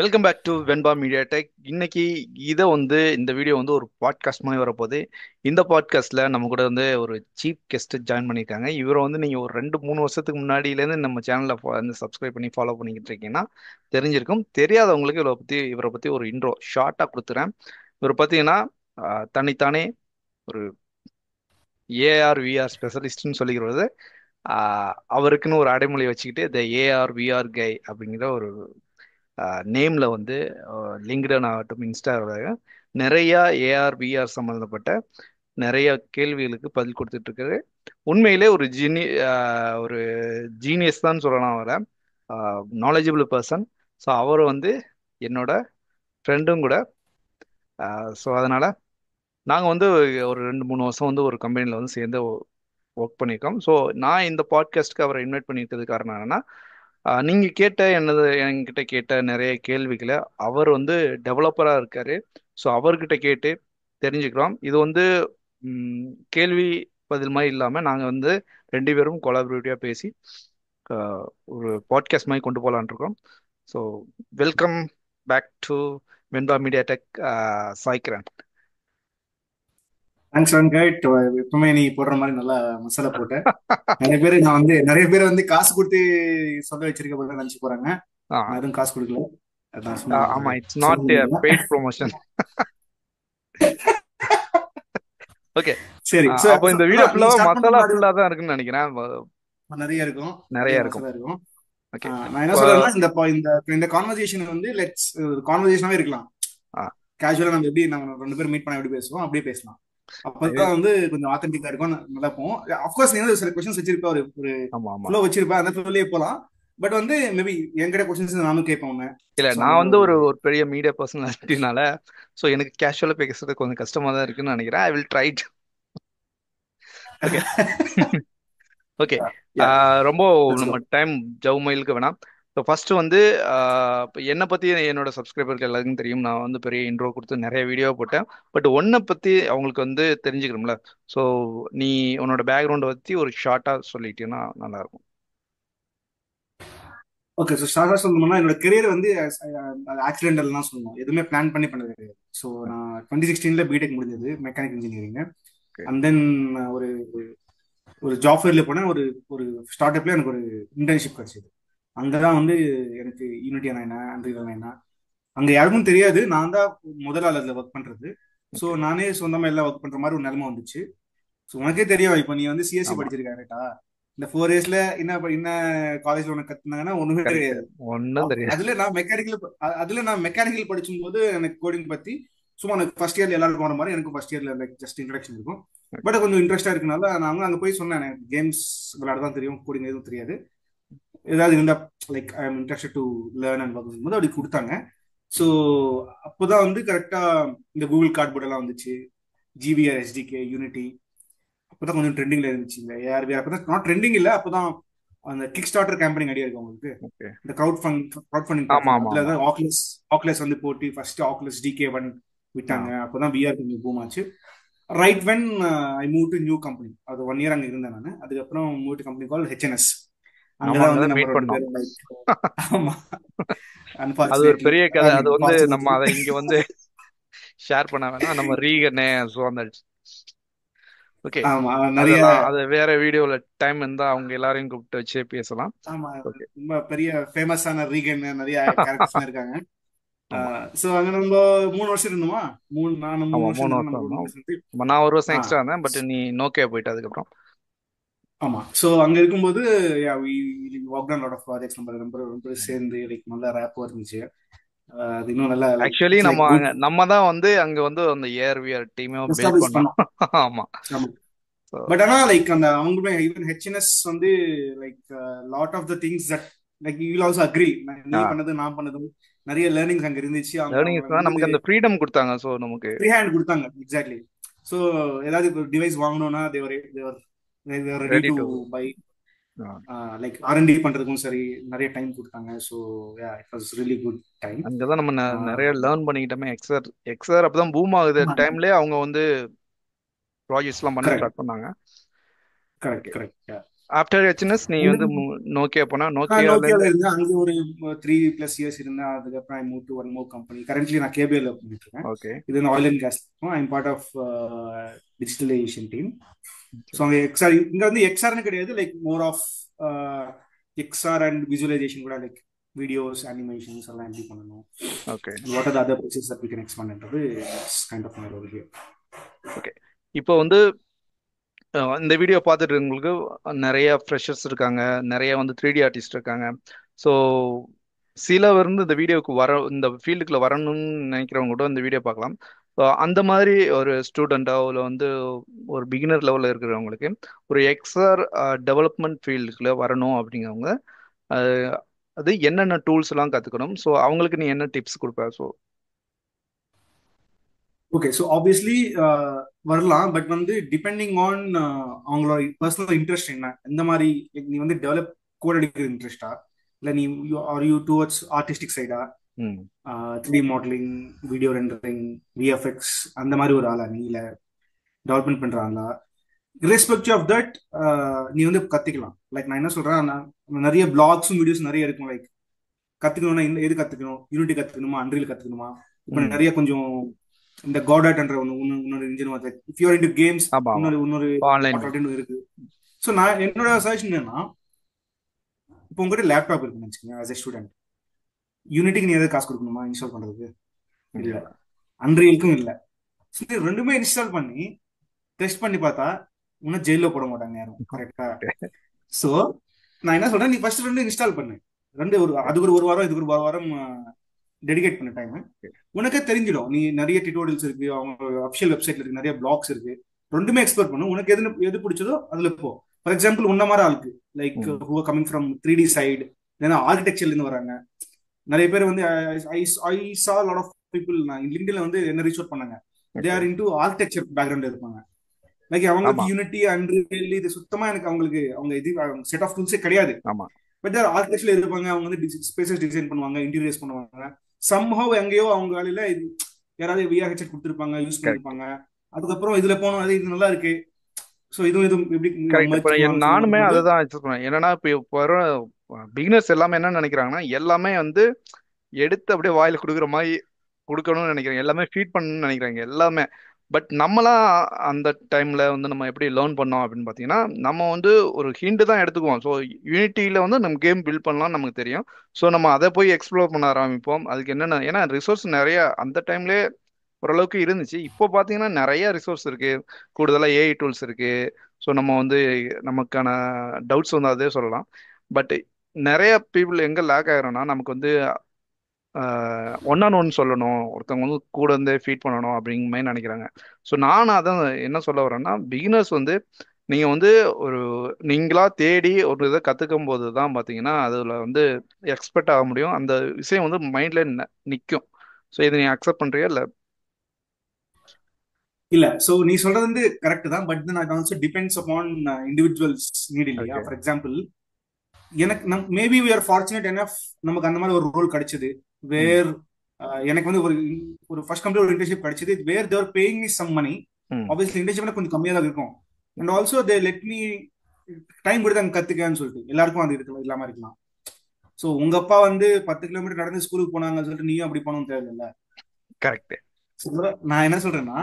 Welcome back to Venba media tech. இன்னைக்கு இந்த video ஒரு பாட்காஸ்ட் மாதிரி வரப்போகுது. இந்த பாட்காஸ்ட்ல நம்ம கூட ஒரு சீஃப் கெஸ்ட் ஜாயின் பண்ணியிருக்காங்க. இவரை நீங்க ஒரு 2-3 வருஷத்துக்கு முன்னாடியிலேருந்து நம்ம சேனல்ல சப்ஸ்கிரைப் பண்ணி ஃபாலோ பண்ணிக்கிட்டு இருக்கீங்கன்னா தெரிஞ்சிருக்கும். தெரியாதவங்களுக்கு இவரை பத்தி ஒரு இன்ட்ரோ ஷார்ட்டா கொடுத்துறேன். இவர் பார்த்தீங்கன்னா தன்னைத்தானே ஒரு ஏஆர் விஆர் ஸ்பெஷலிஸ்ட்னு சொல்லிக்கிறது. அவருக்குன்னு ஒரு அடைமொழி வச்சுக்கிட்டு த ஏஆர் விஆர் கை அப்படிங்கிற ஒரு நேம்ல லிங்க்டன் ஆகட்டும், இன்ஸ்டா நிறைய ஏஆர் விஆர் சம்மந்தப்பட்ட நிறைய கேள்விகளுக்கு பதில் கொடுத்துட்டு இருக்காரு. உண்மையிலே ஒரு ஜீனியஸ் தான் சொல்லலாம் அவரை. Knowledgeable person. ஸோ அவர் என்னோட ஃப்ரெண்டும் கூட. ஸோ அதனால நாங்கள் ஒரு 2-3 வருஷம் ஒரு கம்பெனியில் சேர்ந்து ஒர்க் பண்ணியிருக்கோம். ஸோ நான் இந்த பாட்காஸ்ட்க்கு அவரை இன்வைட் பண்ணியிருக்கிறது காரணம் என்னன்னா, நீங்க என்கிட்ட கேட்ட நிறைய கேள்விகளை அவர் டெவலப்பரா இருக்காரு. ஸோ அவர்கிட்ட கேட்டு தெரிஞ்சுக்கிறோம். இது கேள்வி பதில் மாதிரி இல்லாம நாங்க ரெண்டு பேரும் கொலாபரேட்டிவா பேசி ஒரு பாட்காஸ்ட் மாதிரி கொண்டு போலான் இருக்கோம். So welcome back to Venba media tech, சாய்க்கிறேன். தேங்க்ஸ் வெங்கட். எப்பவுமே நீ போடுற மாதிரி நல்லா மசாலா போட்டேன். நிறைய பேர் காசு கொடுத்து சொல்ல வச்சிருக்க போல நினைச்சு போறாங்க. ஆ நான் எதுவும் காசு கொடுக்கல. அதான் சும்மா ஆமா, இட்ஸ் சொல்ல நாட் முடியல. Paid promotion. ஓகே. சரி, அப்போ இந்த வீடியோ நீ ஃபுல்லாக ஸ்டார்ட் பண்ண மசாலா முன்னாடி ஃபுல்லாக தான் இருக்குன்னு நினைக்கிறேன். நிறைய இருக்கும். நிறைய நிறைய இருக்கும். மசாலா இருக்கும். ஓகே. நான் என்ன இப்போ சொல்றேன்னா, இந்த இந்த கான்வர்சேஷன் லெட்ஸ் கான்வர்சேஷனாவே இருக்கலாம். ஆ கேஷுவலா நம்ம ரெண்டு பேரும் மீட் பண்ண எப்படி பேசுவோம் அப்படியே பேசலாம். இது அப்பதான் கொஞ்சம் ஆத்தென்டிக்கா இருக்கும், நல்லா போகும். அஃப்கோர்ஸ் நீ சில கொஸ்டின்ஸ் வச்சிருப்ப, ஒரு ஒரு ஆமா ஆமா. ஃப்ளோ வச்சிருப்ப, அந்த ஃப்ளோலயே போலாம். பட் மேபி என்கிட்ட கொஸ்டின்ஸ் நானும் கேட்பேன் உன்னை. இல்ல, ஸோ அந்த நான் மாதிரி ஒரு ஒரு ஒரு பெரிய மீடியா பர்சனாலிட்டினால ஸோ எனக்கு கேஷுவலா பேசுறது கொஞ்சம் கஷ்டமா தான் இருக்குன்னு நினைக்கிறேன். I will try. Okay. Okay. Yeah, ரொம்ப லெட்ஸ் கோ. நம்ம டைம் ஜவுமயிலுக்கு வேணாம். இப்போ ஃபர்ஸ்ட் இப்போ என்னை பத்தி என்னோட சப்ஸ்கிரைபருக்கு எல்லாருக்கும் தெரியும். நான் பெரிய இன்ட்ரோ கொடுத்து நிறைய வீடியோ போட்டேன். பட் உன்னை பத்தி அவங்களுக்கு தெரிஞ்சுக்கணும்ல. ஸோ நீ உன்னோட பேக்ரவுண்டை பத்தி ஒரு ஷார்ட்டா சொல்லிட்டீங்கன்னா நல்லா இருக்கும். ஓகே, ஸோ ஷார்ட்டா சொல்லணும்னா, என்னோட கெரியர் ஆக்சிடென்டல் தான் சொல்லணும். எதுவுமே பிளான் பண்ணி பண்ணது கிடையாது. ஸோ நான் 2016 பிடெக் முடிஞ்சது, mechanic engineering. Okay. And then ஒரு ஒரு ஜாப் ஃபேர்ல போனேன். ஒரு ஒரு ஸ்டார்ட் அப்ல எனக்கு ஒரு இன்டர்ன்ஷிப் கிடைச்சது. அங்கதான் எனக்கு யூனிட்டியான என்ன, அன்றியல் என்ன, அங்க யாருக்கும் தெரியாது. நான் தான் முதல் ஆள் அதுல ஒர்க் பண்றது. So okay. நானே சொந்தமா எல்லாம் ஒர்க் பண்ற மாதிரி ஒரு நிலைமை வந்துச்சு. ஸோ உனக்கே தெரியும், இப்போ நீ சிஎஸ்சி ஆமா. படிச்சிருக்க ரைட்டா? இந்த 4 இயர்ஸ்ல என்ன காலேஜ்ல உனக்கு கத்துனாங்கன்னா ஒண்ணுமே கரெக்ட். கிடையாது. ஒன்றும் தெரியாது. அதுல நான் மெக்கானிக்கல் படிச்சும் போது எனக்கு கோடிங் பத்தி சும்மா எனக்கு ஃபர்ஸ்ட் இயர்ல எல்லாருக்கும் வர மாதிரி எனக்கும் ஃபர்ஸ்ட் இயர்ல லைக் ஜஸ்ட் இன்ட்ரடக்ஷன் இருக்கும். ஓகே. பட் கொஞ்சம் இன்ட்ரெஸ்டா இருக்கனால நான் அங்க போய் சொன்னேன், எனக்கு கேம்ஸ் விளையாட தான் தெரியும், கோடிங் எதுவும் தெரியாது. ஏதாவது இருந்தா like I am interested to learn and work போது அப்படி கொடுத்தாங்க. ஸோ அப்போதான் கரெக்டா இந்த கூகுள் கார்ட்போர்ட் எல்லாம் வந்துச்சு. ஜிவிஆர், எஸ்டிகே, யூனிட்டி அப்பதான் கொஞ்சம் ட்ரெண்டிங்ல இருந்துச்சு. இந்த ஏஆர்வி அப்பதான் நாட் ட்ரெண்டிங் இல்ல, அப்பதான் அந்த கிக் ஸ்டார்டர் கேம்பெயின் ஐடியா இருக்கு உங்களுக்கு. ஓகே. இந்த கிரவுட் ஃபண்டிங் ஆமா பிளாட்ஃபார்ம், ஆமா அதுல ஆமா. தான் ஆக்லெஸ் போட்டு ஃபர்ஸ்ட் ஆக்லெஸ் DK1 ஆ விட்டாங்க. அப்பதான் விஆர் கொஞ்சம் பூம் ஆச்சு. Right when I move to new company. அது 1 இயர் அங்க இருந்தேன் நான். அதுக்கப்புறம் move to company call HNS. ஆமா, அங்கதான் அங்கதான் நம்ம மீட் ரெண்டு பண்ணோம். பேரும் லைக், ஆமா, அது ஒரு அன்பார்ச்சுனேட்லி பெரிய கதை. ஐ அது மீன் நம்ம ஃபார்ச்சுனேட்லி. அதை இங்க ஷேர் பண்ண வேணாம். நம்ம ரீகனே ஸோ அந்த ஓகே. ஆமா, நிறைய. அதெல்லாம் அது வேற வீடியோல டைம் இருந்தா அவங்க எல்லாரையும் கூப்பிட்டு வச்சு பேசலாம். ஆமா, ஓகே. ரொம்ப பெரிய ஃபேமஸான ரீகன் நிறைய கேரக்டர்ஸ் இருக்காங்க. ஆமா சோ அங்க நம்ம 3 வருஷம் இருந்தோமா. நான் மூணு ஆமா, வருஷம் மூணு இருந்தேன், வருஷம் நம்ம ஒரு இருந்தோம். 3 வருஷம் இருந்து. ஆமா, நான் ஒரு வருஷம் ஆ எக்ஸ்ட்ரா இருந்தேன். பட் நீ நோக்கியா போயிட்ட அதுக்கப்புறம். ஆமா, சோ அங்க இருக்கும்போது work on lot of projects. நம்ம ரொம்ப ரொம்ப சேர்ந்து லைக் நல்ல ரேப்போ இருந்துச்சு. அது இன்னும் நல்லா like actually it's like good நம்ம தான் அங்க அந்த ஏஆர்விஆர் டீமே பில்ட் எஸ்டாப்ளிஷ் பண்ணோம். பண்ணோம். ஆமா. ஆமா, ஸோ பட் ஆனா லைக் அந்த அவங்களுமே even HNS like lot of the things that like you will also agree. நீ பண்ணது நான் பண்ணதும் நிறைய லேர்னிங்ஸ் அங்க இருந்துச்சு. அவங்க லேர்னிங் அவங்க தான் நமக்கு அந்த ஃப்ரீடம் கொடுத்தாங்க. ஸோ நமக்கு ஃப்ரீ ஹேண்ட் கொடுத்தாங்க. எக்ஸாக்ட்லி. ஸோ ஏதாவது இப்போ டிவைஸ் வாங்கணும்னா they were ready ready to do. By. Like R&D பண்றதுக்கும் சரி நிறைய டைம் கொடுத்தாங்க. So it was really good time. அங்கதான் நம்ம நிறைய லேர்ன் பண்ணிக்கிட்டோமே. எக்ஸர் அப்பதான் பூம் ஆகுது டைம்லயே அவங்க ப்ராஜெக்ட்ஸ் எல்லாம் பண்ண கரெக்ட் ஸ்டார்ட் பண்ணாங்க. Correct okay. Correct. After HNS நீ வந்து நோக்கியா போனா நான் நோக்கியால நோக்கியால இருந்து. இருந்தேன் அங்கே ஒரு 3+ இயர்ஸ் இருந்தேன். அதுக்கப்புறம் I move to one more company. Currently நான் கேபிஎல் பண்ணிட்டு இருக்கேன். ஓகே. இது வந்து oil and gas. I'm part of digitalisation team. So அங்கே எக்ஸ்ஆர் இங்கே வந்து எக்ஸ்ஆர்னு கிடையாது, like more of XR and visualisation கூட, லைக் வீடியோஸ் அனிமேஷன்ஸ் எல்லாம் எப்படி பண்ணணும், okay. What are the other process that we can எக்ஸ்பேண்ட்ன்றது kind of my role here. Okay. இப்போ வந்து இந்த வீடியோ பார்த்துட்டு உங்களுக்கு நிறைய ஃப்ரெஷர்ஸ் இருக்காங்க, நிறைய வந்து 3D ஆர்டிஸ்ட் இருக்காங்க. ஸோ சிலவர் வந்து இந்த வீடியோக்கு இந்த ஃபீல்டுக்குள்ள வரணும்னு நினைக்கிறவங்க கூட இந்த வீடியோ பார்க்கலாம். ஸோ அந்த மாதிரி ஒரு ஸ்டூடெண்டோ இல்லை வந்து ஒரு பிகினர் லெவலில் இருக்கிறவங்களுக்கு ஒரு எக்ஸ்ஆர் டெவலப்மெண்ட் ஃபீல்டுக்குள்ள வரணும் அப்படிங்கிறவங்க அஹ், அது என்னென்ன டூல்ஸ் எல்லாம் கற்றுக்கணும், ஸோ அவங்களுக்கு நீ என்ன டிப்ஸ் கொடுப்ப? ஸோ ஓகே, ஸோ ஆப்வியஸ்லி வரலாம். பட் வந்து டிபெண்டிங் ஆன் அவங்களோட பர்சனல் இன்ட்ரெஸ்ட் என்ன, எந்த மாதிரி நீ வந்து டெவலப் கோட் அடிக்கிற இன்ட்ரெஸ்டா, இல்லை நீ ஆர் யூ டுவர்ட்ஸ் ஆர்டிஸ்டிக் சைடா, ம் 3D modelling, video rendering, VFX அந்த மாதிரி ஒரு ஆளா, நீ இல்லை டெவலப்மெண்ட் பண்ற ஆளா, irrespective ஆஃப் தட் நீ வந்து கத்துக்கலாம். லைக் நான் என்ன சொல்றேன், நிறைய பிளாக்ஸும் வீடியோஸ் நிறைய இருக்கும். லைக் கத்துக்கணும்னா எது கத்துக்கணும், யூனிட்டி கத்துக்கணுமா, அன்ரியல் கத்துக்கணுமா, இப்போ ம். நிறைய கொஞ்சம் இந்த காடாட்ன்ற இன்னொரு இன்ஜின் வந்து if you are into games, ஆமாம் ஆமாம், இன்னொரு ஆன்லைன். அப்படின்னு இருக்கு. ஸோ நான் என்னோட சஜஷன் என்னன்னா, இப்போ உங்ககிட்ட லேப்டாப் இருக்குன்னு வச்சுக்கோங்க. ஆஸ் எ ஸ்டூடெண்ட், யூனிட்டிக்கு நீ எதாவது காசு கொடுக்கணுமா இன்ஸ்டால் பண்றதுக்கு? இல்ல. அன்ரியலுக்கும் இல்ல. சரி, ரெண்டுமே இன்ஸ்டால் பண்ணி டெஸ்ட் பண்ணி பார்த்தா இன்னும் ஜெயில போட மாட்டாங்க யாரும். கரெக்டா? ஸோ நான் என்ன சொல்றேன், நீ ஃபர்ஸ்ட் ரெண்டு இன்ஸ்டால் பண்ணு. ரெண்டு அதுக்கு ஒரு வாரம், இதுக்கு ஒரு வாரம் டெடிகேட் பண்ண டைம் உனக்கே தெரிஞ்சிடும். நீ நிறைய டியூட்டோரியல்ஸ் இருக்கு, அவங்க அஃபிஷியல் வெப்சைட்ல இருக்கு, நிறைய பிளாக்ஸ் இருக்கு. ரெண்டுமே எக்ஸ்ப்ளோர் பண்ணு. உனக்கு எது பிடிச்சதோ அதுல போ. ஃபார் எக்ஸாம்பிள் உன்ன மாதிரி ஆளுக்கு, like who are coming from 3D side, இல்லைன்னா ஆர்கிடெக்சர்ல இருந்து வராங்க நிறைய பேர் வந்து. ஐ சா லாட் ஆஃப் பீப்புள் நான் லிங்க்டின்ல வந்து என்ன ரீச் அவுட் பண்ணாங்க. தே ஆர் இன்டு ஆர்கிடெக்சர் பேக்ரவுண்ட் இருப்பாங்க. லைக் அவங்களுக்கு ஆமா யூனிட்டி அன்ரியல் இது சுத்தமா எனக்கு அவங்களுக்கு அவங்க இது செட் ஆஃப் டூல்ஸே கிடையாது. ஆமா. பட் ஆர்கிடெக்சர்ல இருப்பாங்க. அவங்க வந்து ஸ்பேசஸ் டிசைன் பண்ணுவாங்க, இன்டீரியர்ஸ் பண்ணுவாங்க. சம்ஹவ் எங்கேயோ அவங்க வேலையில இது யாராவது விஆர் ஹெட்செட் கொடுத்துருப்பாங்க, யூஸ் கரெக்ட் பண்ணிருப்பாங்க. அதுக்கப்புறம் இதுல போனோம், அது இது நல்லா இருக்கு, ஸோ இதுவும் எப்படி கரெக்ட். இப்போ merge பண்ணலாம்னு சொல்லி நானுமே வரும்போது. அதை தான் வச்சுருக்கேன். என்னன்னா இப்போ வர பிகினர்ஸ் எல்லாமே என்ன நினைக்கிறாங்கன்னா, எல்லாமே வந்து எடுத்து அப்படியே வாயில கொடுக்குற மாதிரி கொடுக்கணும்னு நினைக்கிறாங்க, எல்லாமே ஃபீட் பண்ணணும்னு நினைக்கிறாங்க எல்லாமே. பட் நம்மலாம் அந்த டைம்ல வந்து நம்ம எப்படி லேர்ன் பண்ணோம் அப்படின்னு பார்த்தீங்கன்னா, நம்ம வந்து ஒரு ஹிண்ட் தான் எடுத்துக்குவோம். ஸோ யூனிட்டியில வந்து நம்ம கேம் பில்ட் பண்ணலாம் நமக்கு தெரியும். ஸோ நம்ம அதை போய் எக்ஸ்ப்ளோர் பண்ண ஆரம்பிப்போம். அதுக்கு என்னென்ன, ஏன்னா ரிசோர்ஸ் நிறைய அந்த டைம்லேயே ஓரளவுக்கு இருந்துச்சு. இப்போ பார்த்தீங்கன்னா நிறைய ரிசோர்ஸ் இருக்கு, கூடுதலாக ஏஐ டூல்ஸ் இருக்கு. ஸோ நம்ம வந்து நமக்கான டவுட்ஸ் வந்து அதே சொல்லலாம். பட் நிறைய பீப்புள் எங்கே லேக் ஆகிறோம்னா, நமக்கு வந்து ஒன் ஆன் ஒன் சொல்லணும், ஒருத்தவங்க வந்து கூட வந்து ஃபீட் பண்ணணும் அப்படிங்கிற மாதிரி நினைக்கிறாங்க. ஸோ நான் அதான் என்ன சொல்ல வரேன்னா, பிகினர்ஸ் வந்து நீங்கள் வந்து ஒரு நீங்களா தேடி ஒரு இதை கற்றுக்கும் போது தான் பார்த்தீங்கன்னா அதில் வந்து எக்ஸ்பர்ட் ஆக முடியும். அந்த விஷயம் வந்து மைண்டில் நிற்கும். ஸோ இதை நீ அக்செப்ட் பண்ணுறியா இல்லை? இல்ல, சோ நீ சொல்றது வந்து கரெக்ட் தான். பட் தென் அது also depends upon individuals need இல்லையா? ஓகே. ஃபார் எக்ஸாம்பிள், எனக்கு maybe we are fortunate enough, நமக்கு அந்த மாதிரி ஒரு ரோல் கிடைச்சது. ம் வேர் எனக்கு வந்து ஒரு ஃபர்ஸ்ட் கம்பெனி ஒரு இன்டர்ன்ஷிப் கிடைச்சது, where there paying me some money. Hmm obviously இன்டர்ன்ஷிப்ல கொஞ்சம் கம்மியாக தான் இருக்கும். And also they let me time கொடுத்து அங்கே கத்துக்கன்னு சொல்லிட்டு. எல்லாருக்கும் அது இருக்கலாம், இல்லாம இருக்கலாம். ஸோ உங்க அப்பா வந்து 10 கிலோமீட்டர் நடந்து ஸ்கூலுக்கு போனாங்கன்னு சொல்லிட்டு நீயும் அப்படி போகணும் தேவையில்ல. கரெக்ட். நான் என்ன சொல்றேன்னா,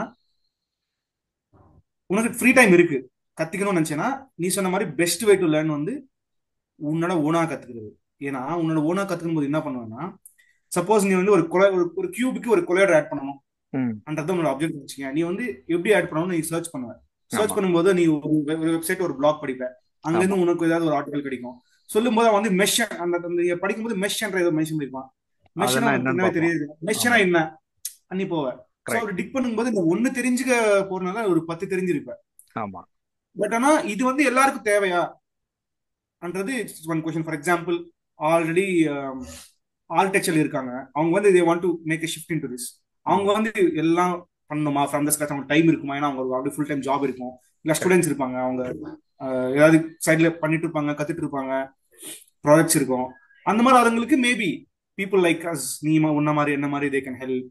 உனக்கு ஃப்ரீ டைம் இருக்கு, கத்துக்கணும்னு நினைச்சேன்னா நீ சொன்ன மாதிரி பெஸ்ட் வே டு லேர்ன் வந்து உன்னோட ஓனா கத்துக்கிறது. ஏன்னா உன்னோட ஓனா கத்துக்கும் போது என்ன பண்ணுவேன்னா, சப்போஸ் நீ வந்து ஒரு கியூபுக்கு ஒரு கொலையர் ஆட் பண்ணணும் ம் அன்றது உன்னோட ஆப்ஜெக்ட் வச்சுக்க. நீ வந்து எப்படி ஆட் பண்ணணும் நீ சர்ச் பண்ணுவ. சர்ச் ஆமா பண்ணும்போது நீ ஒரு வெப்சைட் ஒரு பிளாக் படிப்ப. ஆமா. அங்கிருந்து உனக்கு ஏதாவது ஒரு ஆர்டிகல் கிடைக்கும். சொல்லும் போது அவன் வந்து மெஷ் அந்த படிக்கும்போது மெஷ் என்ற ஏதோ மென்ஷன் பண்ணிருப்பான். மெஷ்னா அதெல்லாம் உனக்கு என்னன்னு என்னவே பார்ப்போம். தெரியாது. மெஷ்னா ஆமா. என்ன நீ போவ. So right. அவர் டிக் பண்ணும்போது இந்த ஒன்னு தெரிஞ்சுக்க போறதுனால ஒரு 10 தெரிஞ்சிருப்ப. ஆமா. பட் ஆனா இது வந்து எல்லாருக்கும் தேவையா அன்றது one question. For example, already architecture இருக்காங்க, அவங்க வந்து they want to make a shift into this. அவங்க ம் வந்து எல்லாம் பண்ணணுமா ஃப்ரம் த ஸ்கிராச்? அவங்க டைம் இருக்குமா? ஏன்னா அவங்க ஆல்ரெடி ஃபுல் டைம் ஜாப் இருக்கும். இல்ல கரெக்ட். ஸ்டூடெண்ட்ஸ் இருப்பாங்க, அவங்க ஏதாவது சைட்ல பண்ணிட்டு இருப்பாங்க, கத்துட்டு இருப்பாங்க, ப்ராஜெக்ட்ஸ் இருக்கும். அந்த மாதிரி ஆளுங்களுக்கு மேபி பீப்புள் லைக் அஸ், நீ உன்ன மாதிரி என்ன மாதிரி they can help,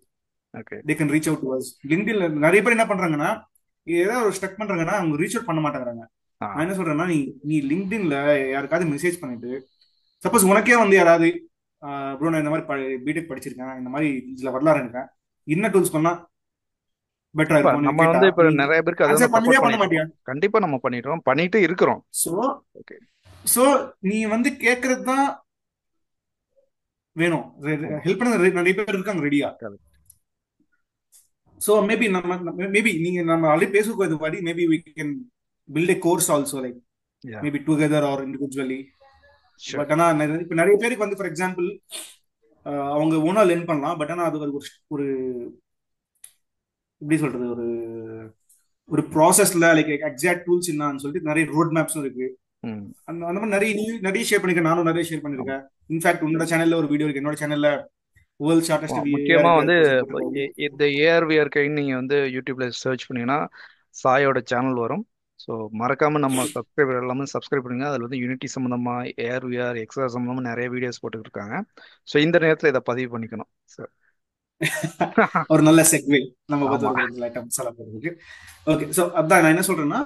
okay. They can reach out to us. லிங்க்டின்ல நிறைய பேர் என்ன பண்றாங்கன்னா, ஏதாவது ஒரு ஸ்ட்ரக் பண்றாங்கன்னா அவங்க ரீச் அவுட் பண்ண மாட்டேங்கிறாங்க. ஆ நான் என்ன சொல்றேன்னா, நீ நீ லிங்க்டின்ல யாருக்காவது மெசேஜ் பண்ணிட்டு, சப்போஸ் உனக்கே வந்து யாராவது ப்ரோ நான் இந்த மாதிரி பிடெக் படிச்சிருக்கேன், இந்த மாதிரி இதுல வரலாறு இருக்கேன், என்ன டூல்ஸ் பண்ணா பெட்டரா இப்ப இருக்கும்னு நம்ம கேட்டா வந்து இப்ப நீ நிறைய பேருக்கு அதை ஆன்சர் சப்போர்ட் பண்ணுவியா பண்ண பண்ணிட்டு மாட்டியா? இருக்கோம். கண்டிப்பா நம்ம பண்ணிட்டோம், பண்ணிட்டு இருக்கிறோம். So okay. சோ நீ வந்து கேக்குறது தான் வேணும். ஆமா. ஹெல்ப் பண்ண நிறைய பேர் இருக்காங்க ரெடியா. கரெக்ட். சோ மேபி நீங்க நம்ம ஆல்ரெடி பேசுறது படி maybe we can build a course also, like yeah. Maybe together or individually. Sure. But ஆனா இப்ப நிறைய பேருக்கு வந்து ஃபார் எக்ஸாம்பிள் அவங்க ஓனா லேர்ன் பண்ணலாம். பட் ஆனா அது ஒரு ஒரு எப்படி சொல்றது, ஒரு ஒரு ப்ராசஸ்ல லைக் எக்ஸாக்ட் டூல்ஸ் என்னன்னு சொல்லிட்டு நிறைய ரோட் மேப்ஸும் இருக்கு. ம். அந்த அந்த மாதிரி நிறைய நிறைய ஷேர் பண்ணிருக்கேன், நானும் நிறைய ஷேர் ஆமா. பண்ணிருக்கேன். இன்ஃபேக்ட் உன்னோட சேனல்ல ஒரு வீடியோ இருக்கு, என்னோட சேனல்ல வேர்ல்ட் ஷார்டஸ்ட் முக்கியமா ஏஆர் வந்து கோர்ஸ் போட்டிருக்கோம். இந்த ஏஆர்விஆர் கைன்னு நீங்க வந்து யூடியூப்ல சர்ச் பண்ணீங்கன்னா சாயோட சேனல் வரும். ஸோ மறக்காம நம்ம சப்ஸ்கிரைபர் எல்லாமே சப்ஸ்கிரைப் பண்ணுங்க. அதில் வந்து யூனிட்டி சம்மந்தமா, ஏஆர்விஆர், எக்ஸ்ஆர் சம்மந்தமா நிறைய வீடியோஸ் போட்டுக்கிட்டு இருக்காங்க. ஸோ இந்த நேரத்தில் இதை பதிவு பண்ணிக்கணும் சார். ஒரு நல்ல செக்வே நம்ம பத்தி ஆமா. ஒரு லைட்டா மசாலா போடுறதுக்கு. ஓகே, சோ அதான் நான் என்ன சொல்றேன்னா,